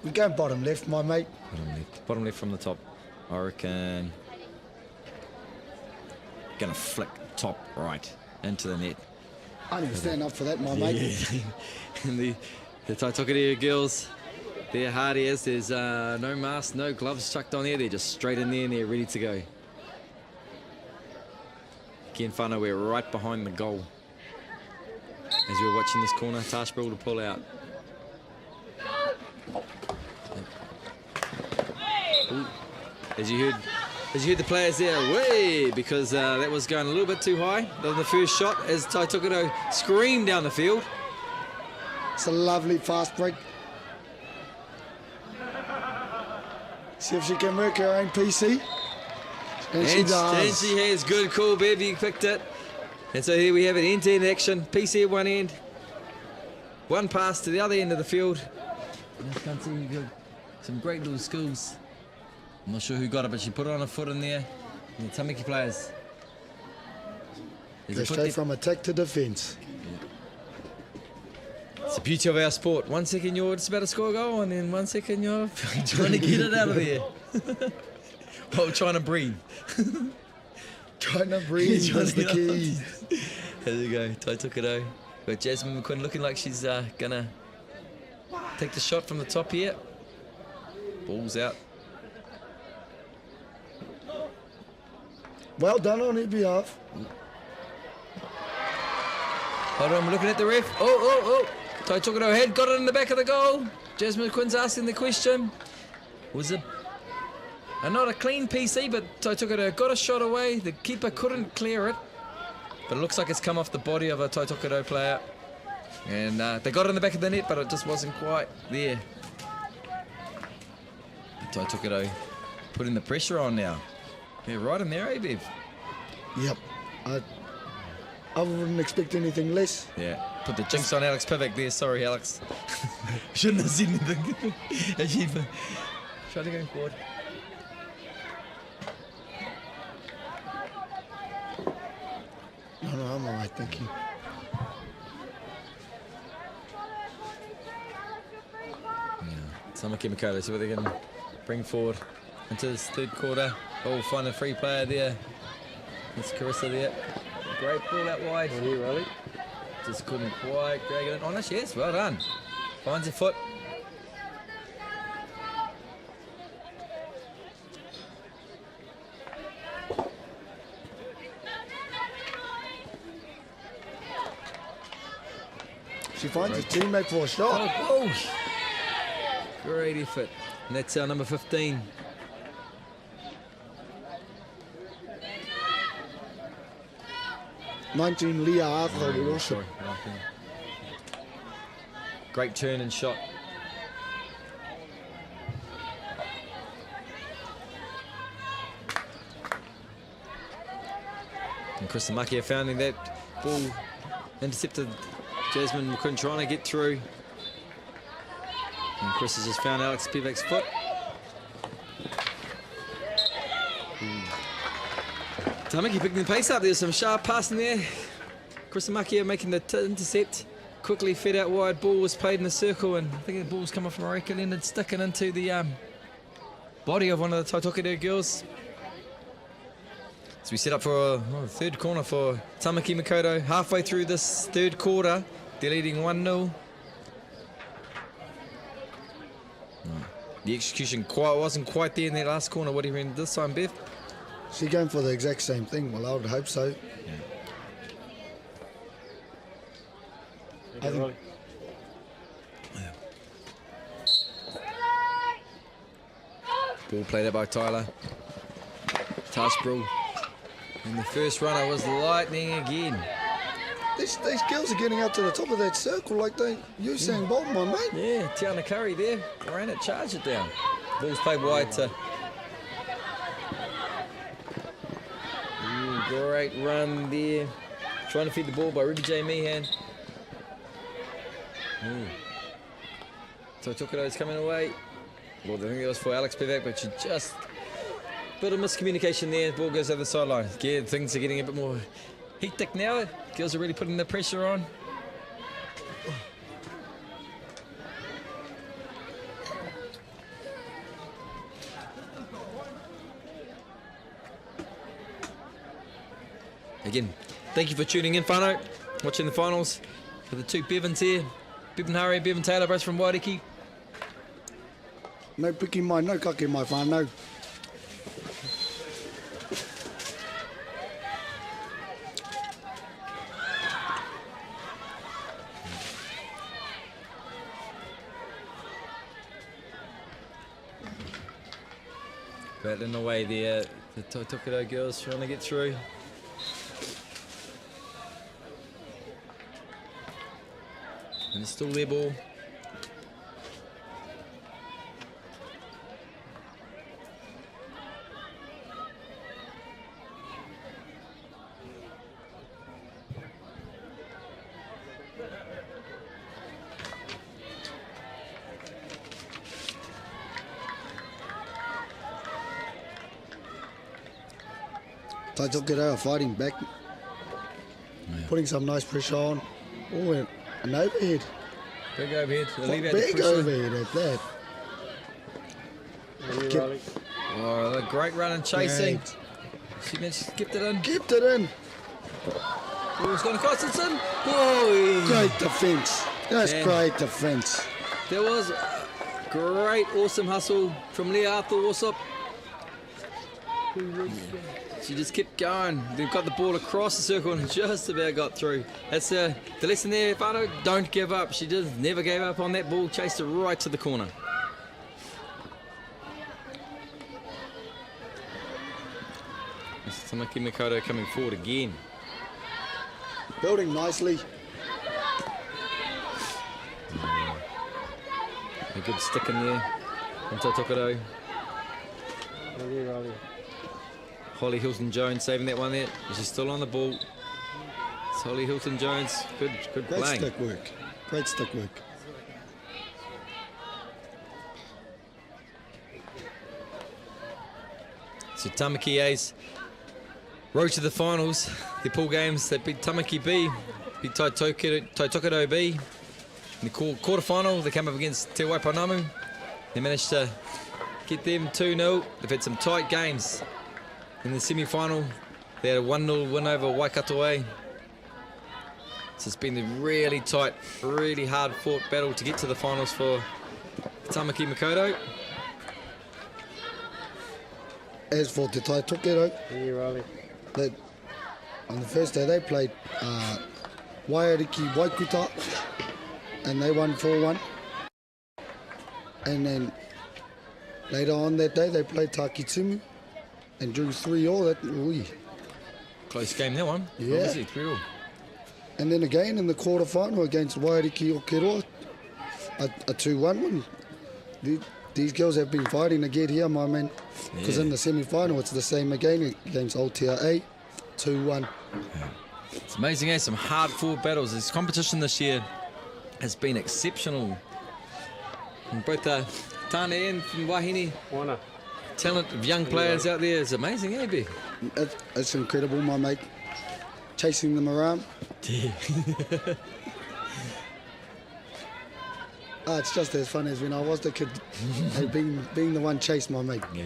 Speaker 1: We're going bottom left, my mate.
Speaker 2: Bottom left from the top. I reckon. Gonna flick top right into the net.
Speaker 1: I need to stand up for that, my mate.
Speaker 2: And the Taitokerau girls, they're hardy as there's no mask, no gloves chucked on there. They're just straight in there and they're ready to go. Again, whānau, we're right behind the goal. As we're watching this corner, Tashbill to pull out. Ooh. As you heard the players there, way, because that was going a little bit too high. The first shot as Taitokerau screamed down the field.
Speaker 1: It's a lovely fast break. See if she can work her own PC. And she does.
Speaker 2: And she has. Good call, Bev. You picked it. And so here we have it, end-to-end action. PC at one end. One pass to the other end of the field. I can't see you good. Some great little skills. I'm not sure who got it, but she put it on her foot in there. And the Tamaki players.
Speaker 1: Go straight from attack to defence.
Speaker 2: It's the beauty of our sport. 1 second you're just about to score a goal, and then 1 second you're trying to get it out of there. Oh, trying to breathe.
Speaker 1: Trying to breathe was the key.
Speaker 2: There you go, Taitokerau. Got Jasmine McQuinn looking like she's gonna take the shot from the top here. Ball's out.
Speaker 1: Well done on his behalf.
Speaker 2: Hold on, we're looking at the ref. Oh. Taitokerau had got it in the back of the goal. Jasmine McQuinn's asking the question. Was it not a clean PC, but Taitokerau got a shot away. The keeper couldn't clear it. But it looks like it's come off the body of a Taitokerau player. And they got it in the back of the net, but it just wasn't quite there. Taitokerau putting the pressure on now. Yeah, right in there, eh, Bev?
Speaker 1: Yep. I wouldn't expect anything less.
Speaker 2: Yeah. Put the jinx on Alex Pivac there. Sorry, Alex. Shouldn't have seen anything. Try to go forward.
Speaker 1: No, I'm alright, thank you.
Speaker 2: Tamaki Makaurau, so what they're going to bring forward into this third quarter. Oh, find a free player there. That's Carissa there. Great ball out wide. Just couldn't quite drag it in. Oh, no, she is. Well done. Finds her foot.
Speaker 1: She finds his teammate for a shot.
Speaker 2: Oh. Great effort. And that's our number 15.
Speaker 1: Leah Arthur, the worship.
Speaker 2: Great turn and shot. And Chris Tamaki founding that ball, intercepted Jasmine McQuinn trying to get through. And Chris has just found Alex Pivac's foot. Tamaki picking the pace up. There's some sharp passing there. Chris Tamaki making the intercept. Quickly fed out wide. Ball was played in a circle, and I think the ball's come off Marika and ended sticking into the body of one of the Taitokerau girls. So we set up for a third corner for Tamaki Makaurau. Halfway through this third quarter, they're leading 1-0. The execution wasn't quite there in that last corner. What do you mean this time, Bev?
Speaker 1: She's going for the exact same thing. Well, I would hope so.
Speaker 2: Yeah.
Speaker 1: I think
Speaker 2: ball played out by Tyler. Touchball. And the first runner was lightning again.
Speaker 1: these girls are getting up to the top of that circle like Usain Bolt, my mate.
Speaker 2: Yeah, Tiana Curry there. Ran it, charged it down. Ball's played wide to... Great run there. Trying to feed the ball by Ruby J. Meehan. So Taitokerau's coming away. Well, I think it was for Alex Pivac, but she just... Bit of miscommunication there. Ball goes over the sideline. Yeah, things are getting a bit more hectic now. Girls are really putting the pressure on. Again, thank you for tuning in, whānau. Watching the finals for the two Bevins here. Bevan Hari, Bevan Taylor, both from Wairiki.
Speaker 1: No piki mai, no kake mai whānau.
Speaker 2: Battling away there, the Taitokerau girls trying to get through. And it's still their ball.
Speaker 1: Taitokerau are fighting back, putting some nice pressure on. Oh, an overhead.
Speaker 2: Big overhead. They'll leave out the
Speaker 1: Big
Speaker 2: pressure.
Speaker 1: overhead at that.
Speaker 2: Oh, a great run and chasing.
Speaker 1: Great.
Speaker 2: She managed to keep it in.
Speaker 1: Kept it in.
Speaker 2: Oh, it's going to Constantine. Oh,
Speaker 1: Great defence. That's
Speaker 2: Yeah.
Speaker 1: great defence.
Speaker 2: there was great, awesome hustle from Leah Arthur Warsop. She just kept going. They've got the ball across the circle and just about got through. That's the lesson there, Fano. Don't give up. She just never gave up on that ball. Chased it right to the corner. Tamaki Makaurau coming forward again.
Speaker 1: Building nicely.
Speaker 2: A good stick in there from Taitokerau. Holly Hilton-Jones saving that one there. She's still on the ball. It's Holly Hilton-Jones. Good
Speaker 1: Great
Speaker 2: playing.
Speaker 1: stick work. Great stick work.
Speaker 2: So Tamaki A's road to the finals. Their pool games, they beat Tamaki B, beat Taitokerau B. In the quarterfinal, they came up against Te Waipanamu. They managed to get them 2-0. They've had some tight games. In the semi-final, they had a 1-0 win over Waikato A. So it's been a really tight, really hard-fought battle to get to the finals for Tamaki Makaurau.
Speaker 1: As for Te Taitokerau, that on the first day they played Wairiki Waikuta and they won 4-1. And then later on that day they played Takitsumu and drew 3-all.
Speaker 2: Close game, that one.
Speaker 1: Yeah.
Speaker 2: Obviously, 3-all.
Speaker 1: And then again in the quarterfinal against Wairiki Okeroa, a 2-1 one. These girls have been fighting to get here, my man. Because in the semi-final it's the same again against Aotearoa, 2-1.
Speaker 2: It's amazing, eh? Some hard-fought battles. This competition this year has been exceptional. And both Tane and Wahine, talent of young players out there is amazing, eh, B?
Speaker 1: It's incredible, my mate. Chasing them around.
Speaker 2: Yeah.
Speaker 1: It's just as fun as when I was the kid, being the one chased my mate.
Speaker 2: Yeah.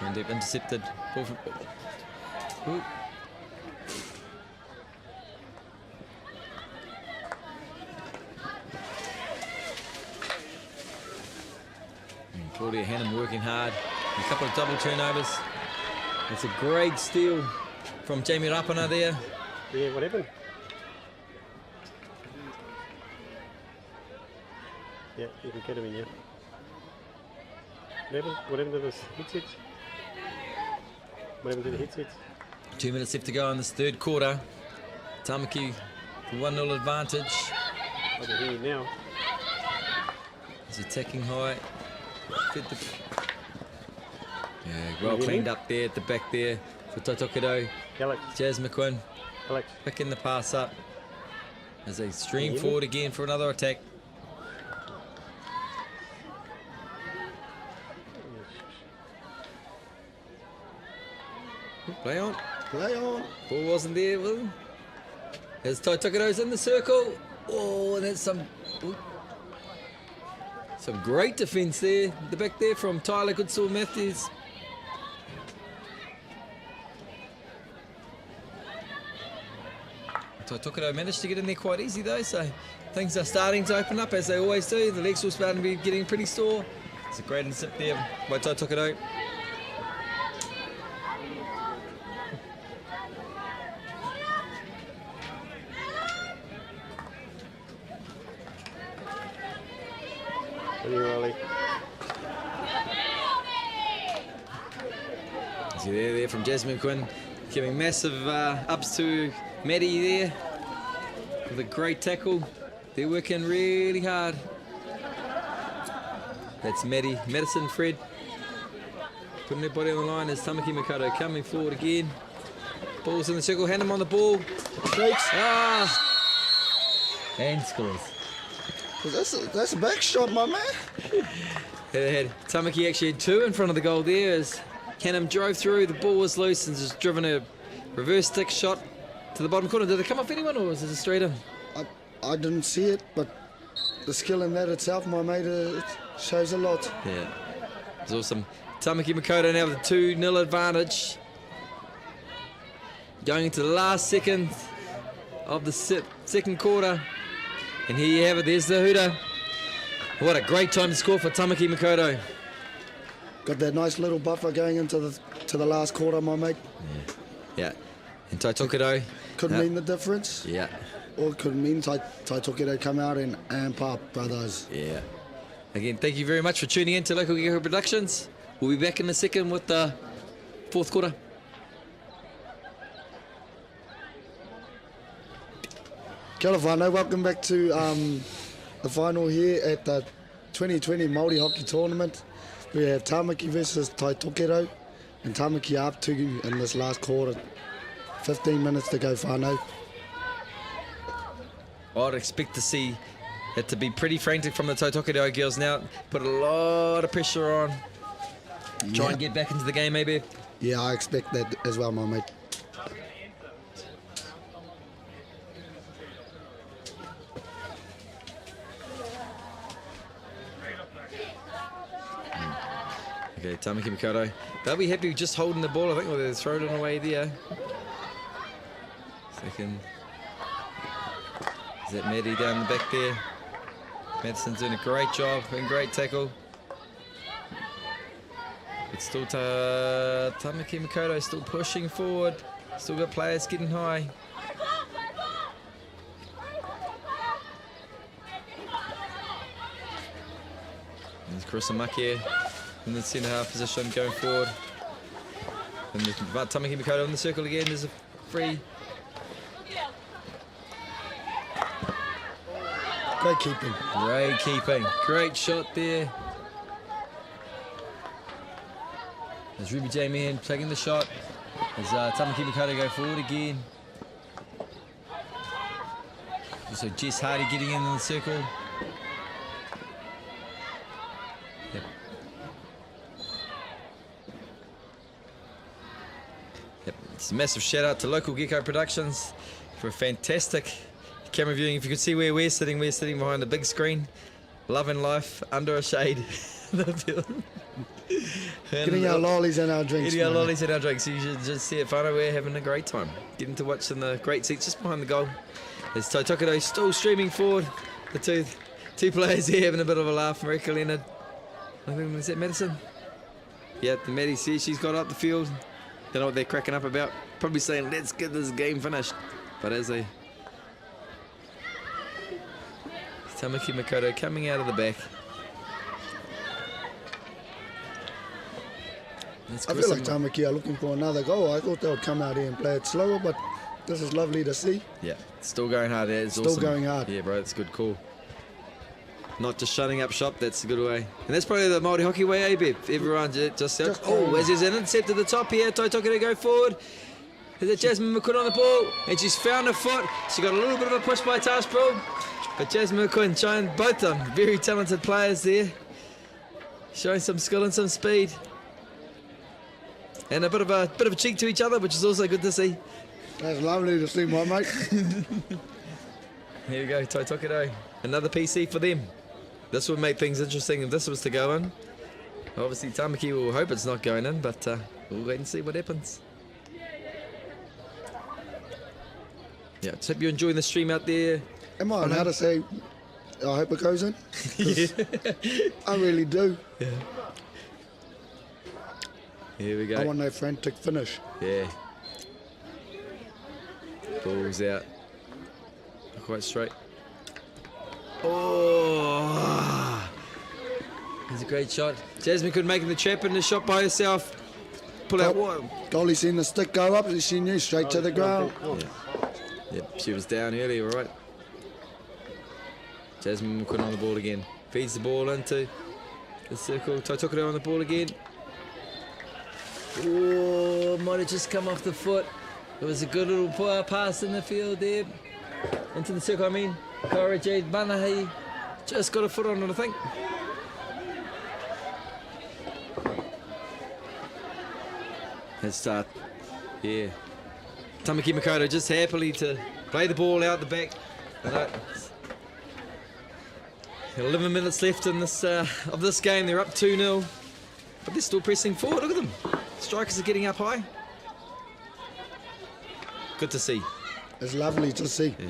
Speaker 2: And they've intercepted. Ooh. And Claudia Hannum working hard. A couple of double turnovers. It's a great steal from Jamie Rapana there.
Speaker 3: Yeah, what happened? Yeah, you can get him in here. What happened to this headset? What happened to the headset?
Speaker 2: 2 minutes left to go in this third quarter. Tamaki, the 1-0 advantage.
Speaker 3: I can hear you now.
Speaker 2: He's attacking high. Well cleaned up there at the back there for Taitokerau.
Speaker 3: Alex,
Speaker 2: Jazz McQuinn
Speaker 3: Alex.
Speaker 2: picking the pass up as they stream forward again for another attack. Play on.
Speaker 1: Play on.
Speaker 2: Ball wasn't there, was it? As Taitokerau's in the circle. Oh, and that's some great defence there. The back there from Tyler Goodsall Matthews. Taitokerau managed to get in there quite easy though, so things are starting to open up as they always do. The legs will starting to be getting pretty sore. It's a great intercept there by Taitokerau. See there from Jasmine Quinn, giving massive ups to Maddie there with a great tackle. They're working really hard. That's Maddie, Madison Fred, putting their body on the line as Tamaki Makaurau coming forward again. Ball's in the circle, hand him on the ball. And scores.
Speaker 1: That's a back shot, my man.
Speaker 2: They had Tamaki actually had two in front of the goal there as Hannum drove through, the ball was loose and just driven a reverse stick shot to the bottom corner. Did it come off anyone or was it a straight in?
Speaker 1: I didn't see it, but the skill in that itself, my mate, it shows a lot.
Speaker 2: Yeah, it's awesome. Tamaki Makaurau now with a 2-0 advantage. Going into the last second of the second quarter. And here you have it, there's the hooter. What a great time to score for Tamaki Makaurau.
Speaker 1: Got that nice little buffer going into the last quarter, my mate.
Speaker 2: Yeah, and Taitokerau.
Speaker 1: Could mean the difference.
Speaker 2: Yeah.
Speaker 1: Or it could mean Taitokerau come out and amp up, brothers.
Speaker 2: Yeah. Again, thank you very much for tuning in to Local Gecko Productions. We'll be back in a second with the fourth quarter.
Speaker 1: Kia ora whānau, welcome back to the final here at the 2020 Maori Hockey Tournament. We have Tamaki versus Taitokerau, and Tamaki up 2 in this last quarter. 15 minutes to go, whānau.
Speaker 2: I'd expect to see it to be pretty frantic from the Taitokerau girls now. Put a lot of pressure on. Try and get back into the game maybe.
Speaker 1: Yeah, I expect that as well, my mate.
Speaker 2: Okay, Tamaki Makaurau. They'll be happy just holding the ball, I think, or they'll throw it away there. Second. Is that Maddie down the back there? Madison's doing a great job and great tackle. It's still Tamaki Makaurau still pushing forward. Still got players getting high. There's Chris Amaki in the centre half position going forward. And there's Tamaki Makaurau in the circle again. There's a free.
Speaker 1: Great keeping.
Speaker 2: Great keeping. Great shot there. There's Ruby J. Man taking the shot. As Tamaki Makaurau go forward again. Also Jess Hardy getting in the circle. Yep. Yep. It's a massive shout out to Local Gecko Productions for a fantastic camera viewing. If you could see where we're sitting behind the big screen, loving life under a shade.
Speaker 1: Getting our lollies and our drinks.
Speaker 2: Getting our lollies and our drinks. You should just see it, whānau. We're having a great time. Getting to watch in the great seats just behind the goal. There's Taitokerau still streaming forward. The two players here having a bit of a laugh. Marika Leonard. I think, is that Madison? Yeah, the Maddie says she's got up the field. Don't know what they're cracking up about. Probably saying, let's get this game finished. But as they... Tamaki Makaurau coming out of the back.
Speaker 1: I feel like Tamaki are looking for another goal. I thought they would come out here and play it slower, but this is lovely to see.
Speaker 2: Yeah, still going hard there. It's
Speaker 1: still
Speaker 2: awesome.
Speaker 1: going hard.
Speaker 2: Yeah, bro, that's a good call. Not just shutting up shop, that's a good way. And that's probably the Maori hockey way, eh, Bev? Everyone just oh, as there's an intercept at the top here, Taitokerau go forward. There's a Jasmine McQuinn on the ball, and she's found her foot. She got a little bit of a push by Taskbro, but Jasmine McQuinn showing both them very talented players there, showing some skill and some speed, and a bit of a cheek to each other, which is also good to see.
Speaker 1: That's lovely to see, my mate.
Speaker 2: Here we go, Taitokerau. Another PC for them. This would make things interesting if this was to go in. Obviously, Tamaki will hope it's not going in, but we'll wait and see what happens. Yeah, just hope you're enjoying the stream out there.
Speaker 1: Am I on how to say, I hope it goes in? Yeah. I really do.
Speaker 2: Yeah. Here we go.
Speaker 1: I want no frantic finish.
Speaker 2: Yeah. Ball's out. Not quite straight. Oh! That's a great shot. Jasmine couldn't make the trap in the shot by herself. Pull out one.
Speaker 1: Goalie seen the stick go up, and she knew straight to the ground.
Speaker 2: Yeah. Yep, she was down earlier, right? Jasmine McQuinn on the ball again. Feeds the ball into the circle. Taitokerau on the ball again. Oh, might have just come off the foot. It was a good little pass in the field there. Into the circle, I mean. Kara Jade Manahi just got a foot on it, I think. Let's start. Yeah. Tamaki Makaurau just happily to play the ball out the back. 11 minutes left in this of this game. They're up 2-0, but they're still pressing forward. Look at them. Strikers are getting up high. Good to see.
Speaker 1: It's lovely to see.
Speaker 2: Yeah.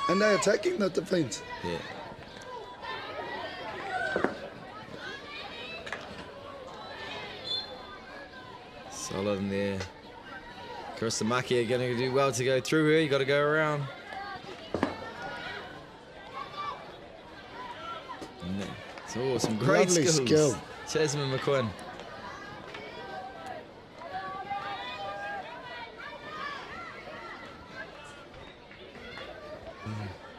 Speaker 1: And they're attacking the defence.
Speaker 2: Yeah. Solid in there. Tamaki are going to do well to go through here. You got to go around. Oh, some great
Speaker 1: Lovely
Speaker 2: skills.
Speaker 1: skill.
Speaker 2: Jasmine McQuinn.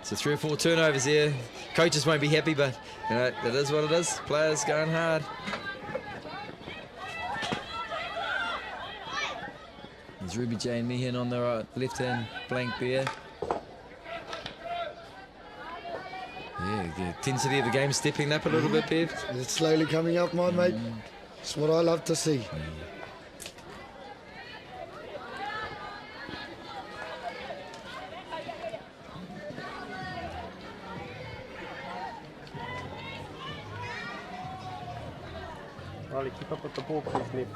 Speaker 2: So 3 or 4 turnovers here. Coaches won't be happy, but you know, it is what it is. Players going hard. There's Ruby Jane Meehan on the right, left-hand flank there. Yeah, the intensity of the game stepping up a little bit, Bev.
Speaker 1: It's slowly coming up, my mate. It's what I love to see.
Speaker 3: Riley, keep up with the ball, please, Ned.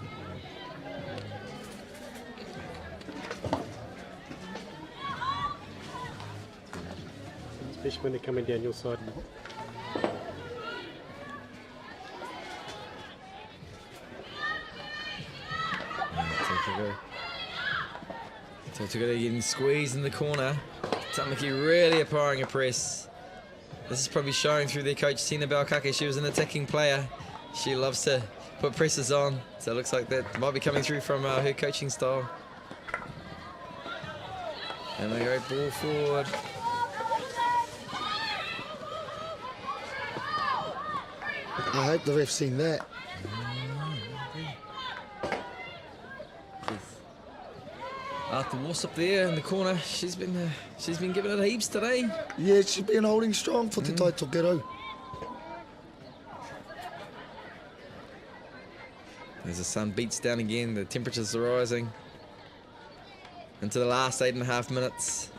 Speaker 3: Especially when they're coming down your side.
Speaker 2: Taitokerau getting squeezed in the corner. Tamaki really applying a press. This is probably showing through their coach Tina Balkake. She was an attacking player. She loves to put presses on, so it looks like that might be coming through from her coaching style. And they go ball forward.
Speaker 1: I hope the ref's seen that.
Speaker 2: Arthur Wassop there in the corner. She's been giving it heaps today.
Speaker 1: Yeah, she's been holding strong for the Taitokerau.
Speaker 2: As the sun beats down again, the temperatures are rising. Into the last 8.5 minutes.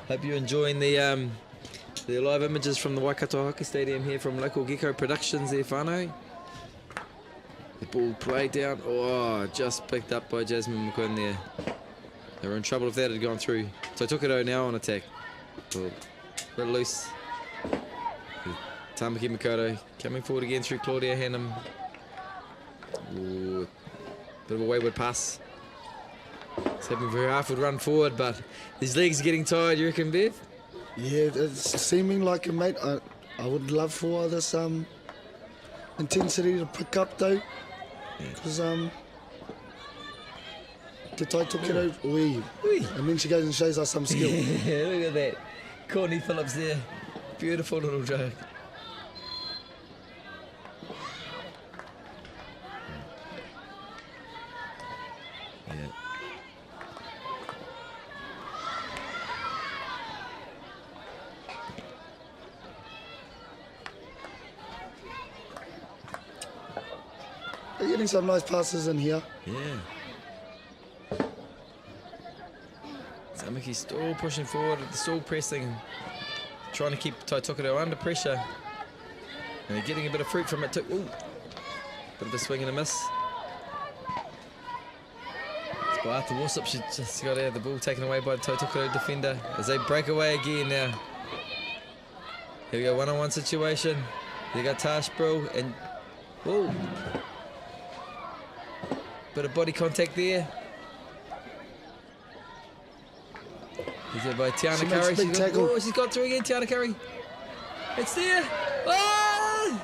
Speaker 2: Hope you're enjoying the live images from the Waikato Hockey Stadium here from local Gecko Productions there, whānau. The ball played down. Oh, just picked up by Jasmine McQuinn there. They were in trouble if that had gone through. Taitokerau now on attack. A bit loose. Tamaki Makaurau coming forward again through Claudia Hannum. Ooh, bit of a wayward pass. It's happening very hard for run forward, but his legs are getting tired, you reckon, Bev?
Speaker 1: Yeah, it's seeming like it, mate. I would love for this intensity to pick up, though. Because the Taitokerau, and then she goes and shows us some skill.
Speaker 2: Yeah, look at that. Courtney Phillips there. Beautiful little joke. Yeah.
Speaker 1: They're getting some nice passes in here.
Speaker 2: Yeah. Tamaki's still pushing forward, still pressing, trying to keep Taitokerau under pressure. And they're getting a bit of fruit from it too. Ooh. Bit of a swing and a miss. It's by Arthur Wassop. She just got out of the ball taken away by the Taitokerau defender as they break away again now. Here we go, one-on-one situation. They got Tash Brill and whoa. Bit of body contact there. He's there by Tiana Curry. She's got through again, Tiana Curry. It's there. Oh!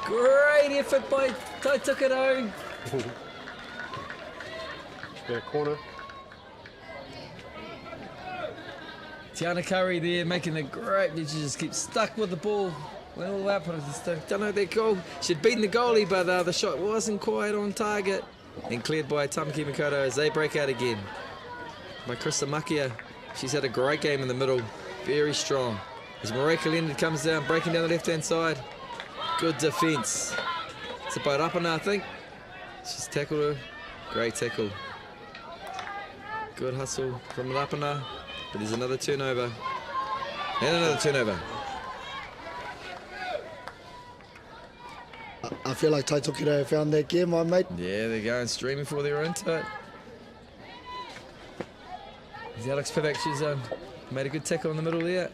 Speaker 2: Great effort by Taitokerau.
Speaker 3: Corner.
Speaker 2: Tiana Curry there making a great. She just keeps stuck with the ball. Went all out, but I just don't know their goal. She'd beaten the goalie, but the shot wasn't quite on target. And cleared by Tamaki Makaurau as they break out again. By Krista Makia. She's had a great game in the middle. Very strong. As Mareka Leonard comes down, breaking down the left-hand side. Good defence. It's about up and I think. She's tackled her. Great tackle. Good hustle from Lapana. But there's another turnover. And another turnover.
Speaker 1: I feel like Taitokerau found that gear, my mate.
Speaker 2: Yeah, they're going streaming before they're into it. Alex Pivac, she's made a good tackle in the middle there.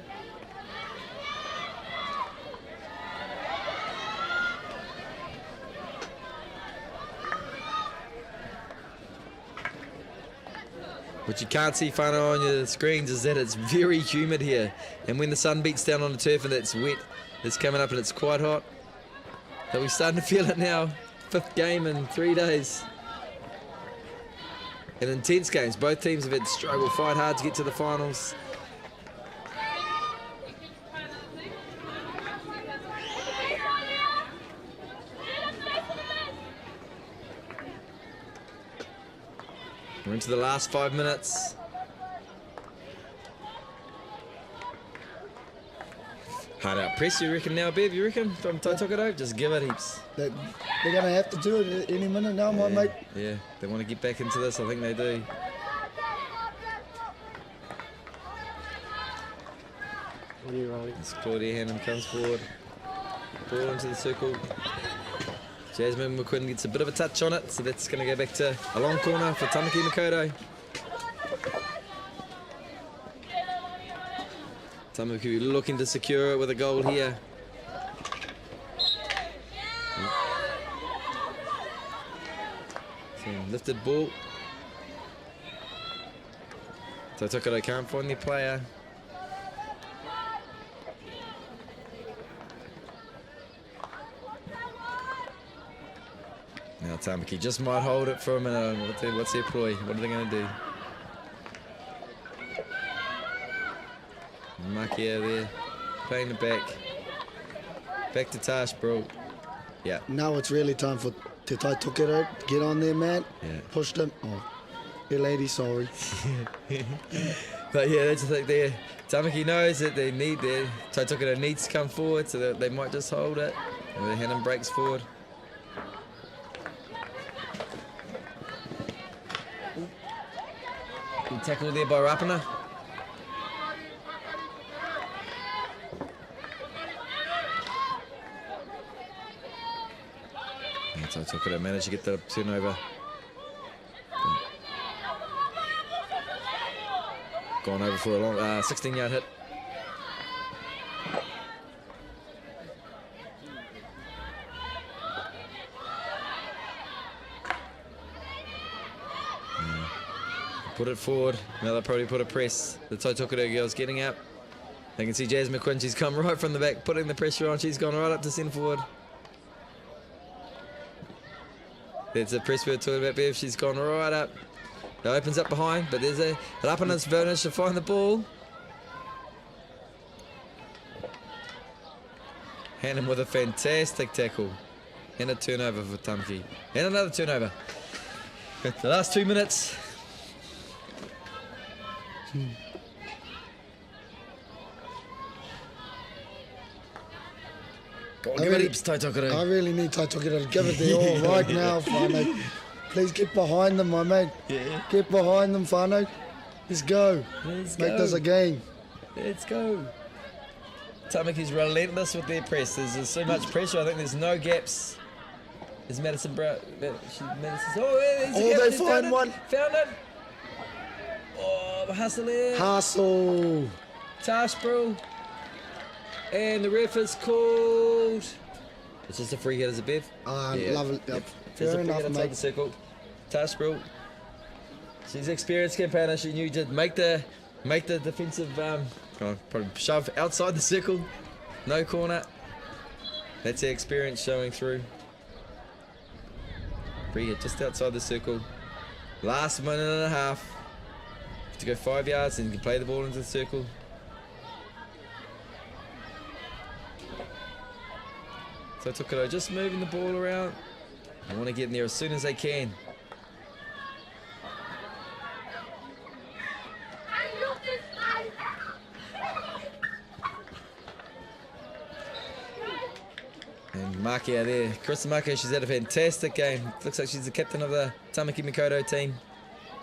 Speaker 2: What you can't see, Whānau, on your screens is that it's very humid here. And when the sun beats down on the turf and it's wet, it's coming up and it's quite hot. But we're starting to feel it now. 5th game in 3 days. And intense games. Both teams have had to struggle, fight hard to get to the finals. We're into the last 5 minutes. Hard out press, you reckon now, Bev? You reckon, from Taitokerau? Just give it heaps.
Speaker 1: They're going to have to do it any minute now, my mate.
Speaker 2: Yeah, they want to get back into this. I think they do.
Speaker 3: What are you rolling?
Speaker 2: As Claudia Hannum comes forward. Ball into the circle. Jasmine McQuinn gets a bit of a touch on it, so that's going to go back to a long corner for Tamaki Makaurau. Tamaki looking to secure it with a goal here. So lifted ball. Taitokerau can't find their player. Now Tamaki just might hold it for a minute. What's their ploy? What are they going to do? Maki out there, playing it back. Back to Tash, bro. Yeah.
Speaker 1: Now it's really time for Taitokerau to get on there, man.
Speaker 2: Yeah.
Speaker 1: Push them. Oh, your lady, sorry.
Speaker 2: But yeah, that's the thing there. Tamaki knows that they need their Taitokerau needs to come forward, so that they might just hold it. And the Hannum breaks forward. Good tackle there by Rapana. Taitokerau managed to get the turnover. Gone over for a long 16-yard hit. Put it forward. Now they'll probably put a press. The Taitokerau girls getting up. They can see Jasmine McQuinn. She's come right from the back, putting the pressure on. She's gone right up to centre forward. There's a press we're talking about, Bev. She's gone right up. It opens up behind, but there's a Rapana's bonus to find the ball. Hannum with a fantastic tackle. And a turnover for Tamaki. And another turnover. The last 2 minutes. Go on, give it heaps, Taitokerau.
Speaker 1: I really need Taitokerau to give it their all right now, Whānau. Please get behind them, my mate.
Speaker 2: Yeah.
Speaker 1: Get behind them, Whānau. Let's go.
Speaker 2: Let's
Speaker 1: Make
Speaker 2: go.
Speaker 1: this a game.
Speaker 2: Let's go. Tamaki's relentless with their press. There's so much pressure. I think there's no gaps. There's Madison Brown.
Speaker 1: They find one.
Speaker 2: Found it. Oh, hustle there.
Speaker 1: Hustle.
Speaker 2: Tash, bro. And the ref is called. It's just a free hit, is it, Bev?
Speaker 1: Love it. Yep.
Speaker 2: Just a
Speaker 1: Fair
Speaker 2: free
Speaker 1: enough,
Speaker 2: hit outside the
Speaker 1: mate.
Speaker 2: circle. Tash, bro. She's an experienced campaigner. She knew to make the defensive probably shove outside the circle. No corner. That's her experience showing through. Free hit just outside the circle. Last minute and a half. Have to go 5 yards and you can play the ball into the circle. So Taitokerau just moving the ball around. They want to get in there as soon as they can. And Maki out there. Chris Maki, she's had a fantastic game. Looks like she's the captain of the Tamaki Makaurau team.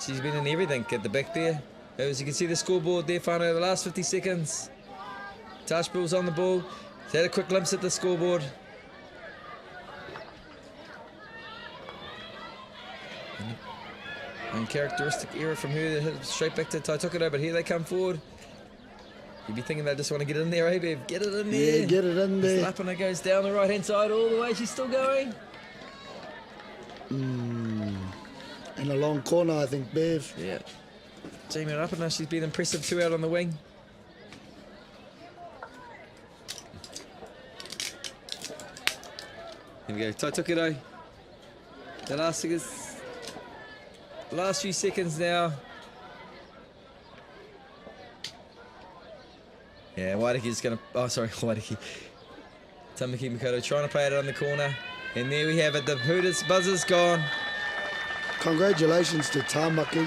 Speaker 2: She's been in everything at the back there. As you can see the scoreboard there, Whānau, the last 50 seconds. Tash Bull's on the ball. He's had a quick glimpse at the scoreboard. Uncharacteristic error from her that hit straight back to Taitokerau, but here they come forward. You'd be thinking they just want to get it in there, eh, Bev? Get it in there.
Speaker 1: Yeah, get it in there.
Speaker 2: Lapina goes down the right-hand side all the way. She's still going.
Speaker 1: In a long corner, I think, Bev.
Speaker 2: Yeah. Jamie Lapina, she's been impressive too out on the wing. Here we go, Taitokerau. The last few seconds now. Yeah, Waireki's going to... Oh, sorry, Waireki. Tamaki Makaurau trying to play it on the corner. And there we have it. The Hooters buzzer's gone.
Speaker 1: Congratulations to Tamaki.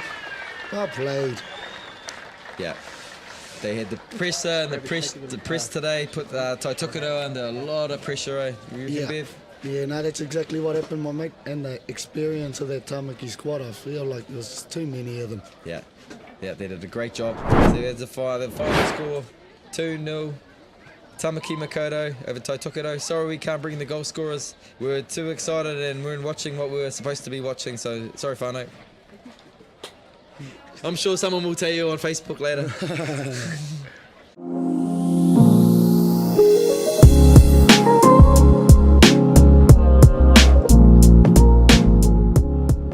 Speaker 1: Well played.
Speaker 2: Yeah. They had the presser and the press today put Taitokerau under a lot of pressure, eh? You reckon, Bev?
Speaker 1: Yeah, no, that's exactly what happened, my mate. And the experience of that Tamaki squad, I feel like there's too many of them.
Speaker 2: Yeah. Yeah, they did a great job. So there's the final score. 2-0. Tamaki Makaurau over Taitokerau. Sorry we can't bring the goal scorers. We were too excited and we weren't watching what we were supposed to be watching, so sorry, whānau. I'm sure someone will tell you on Facebook later.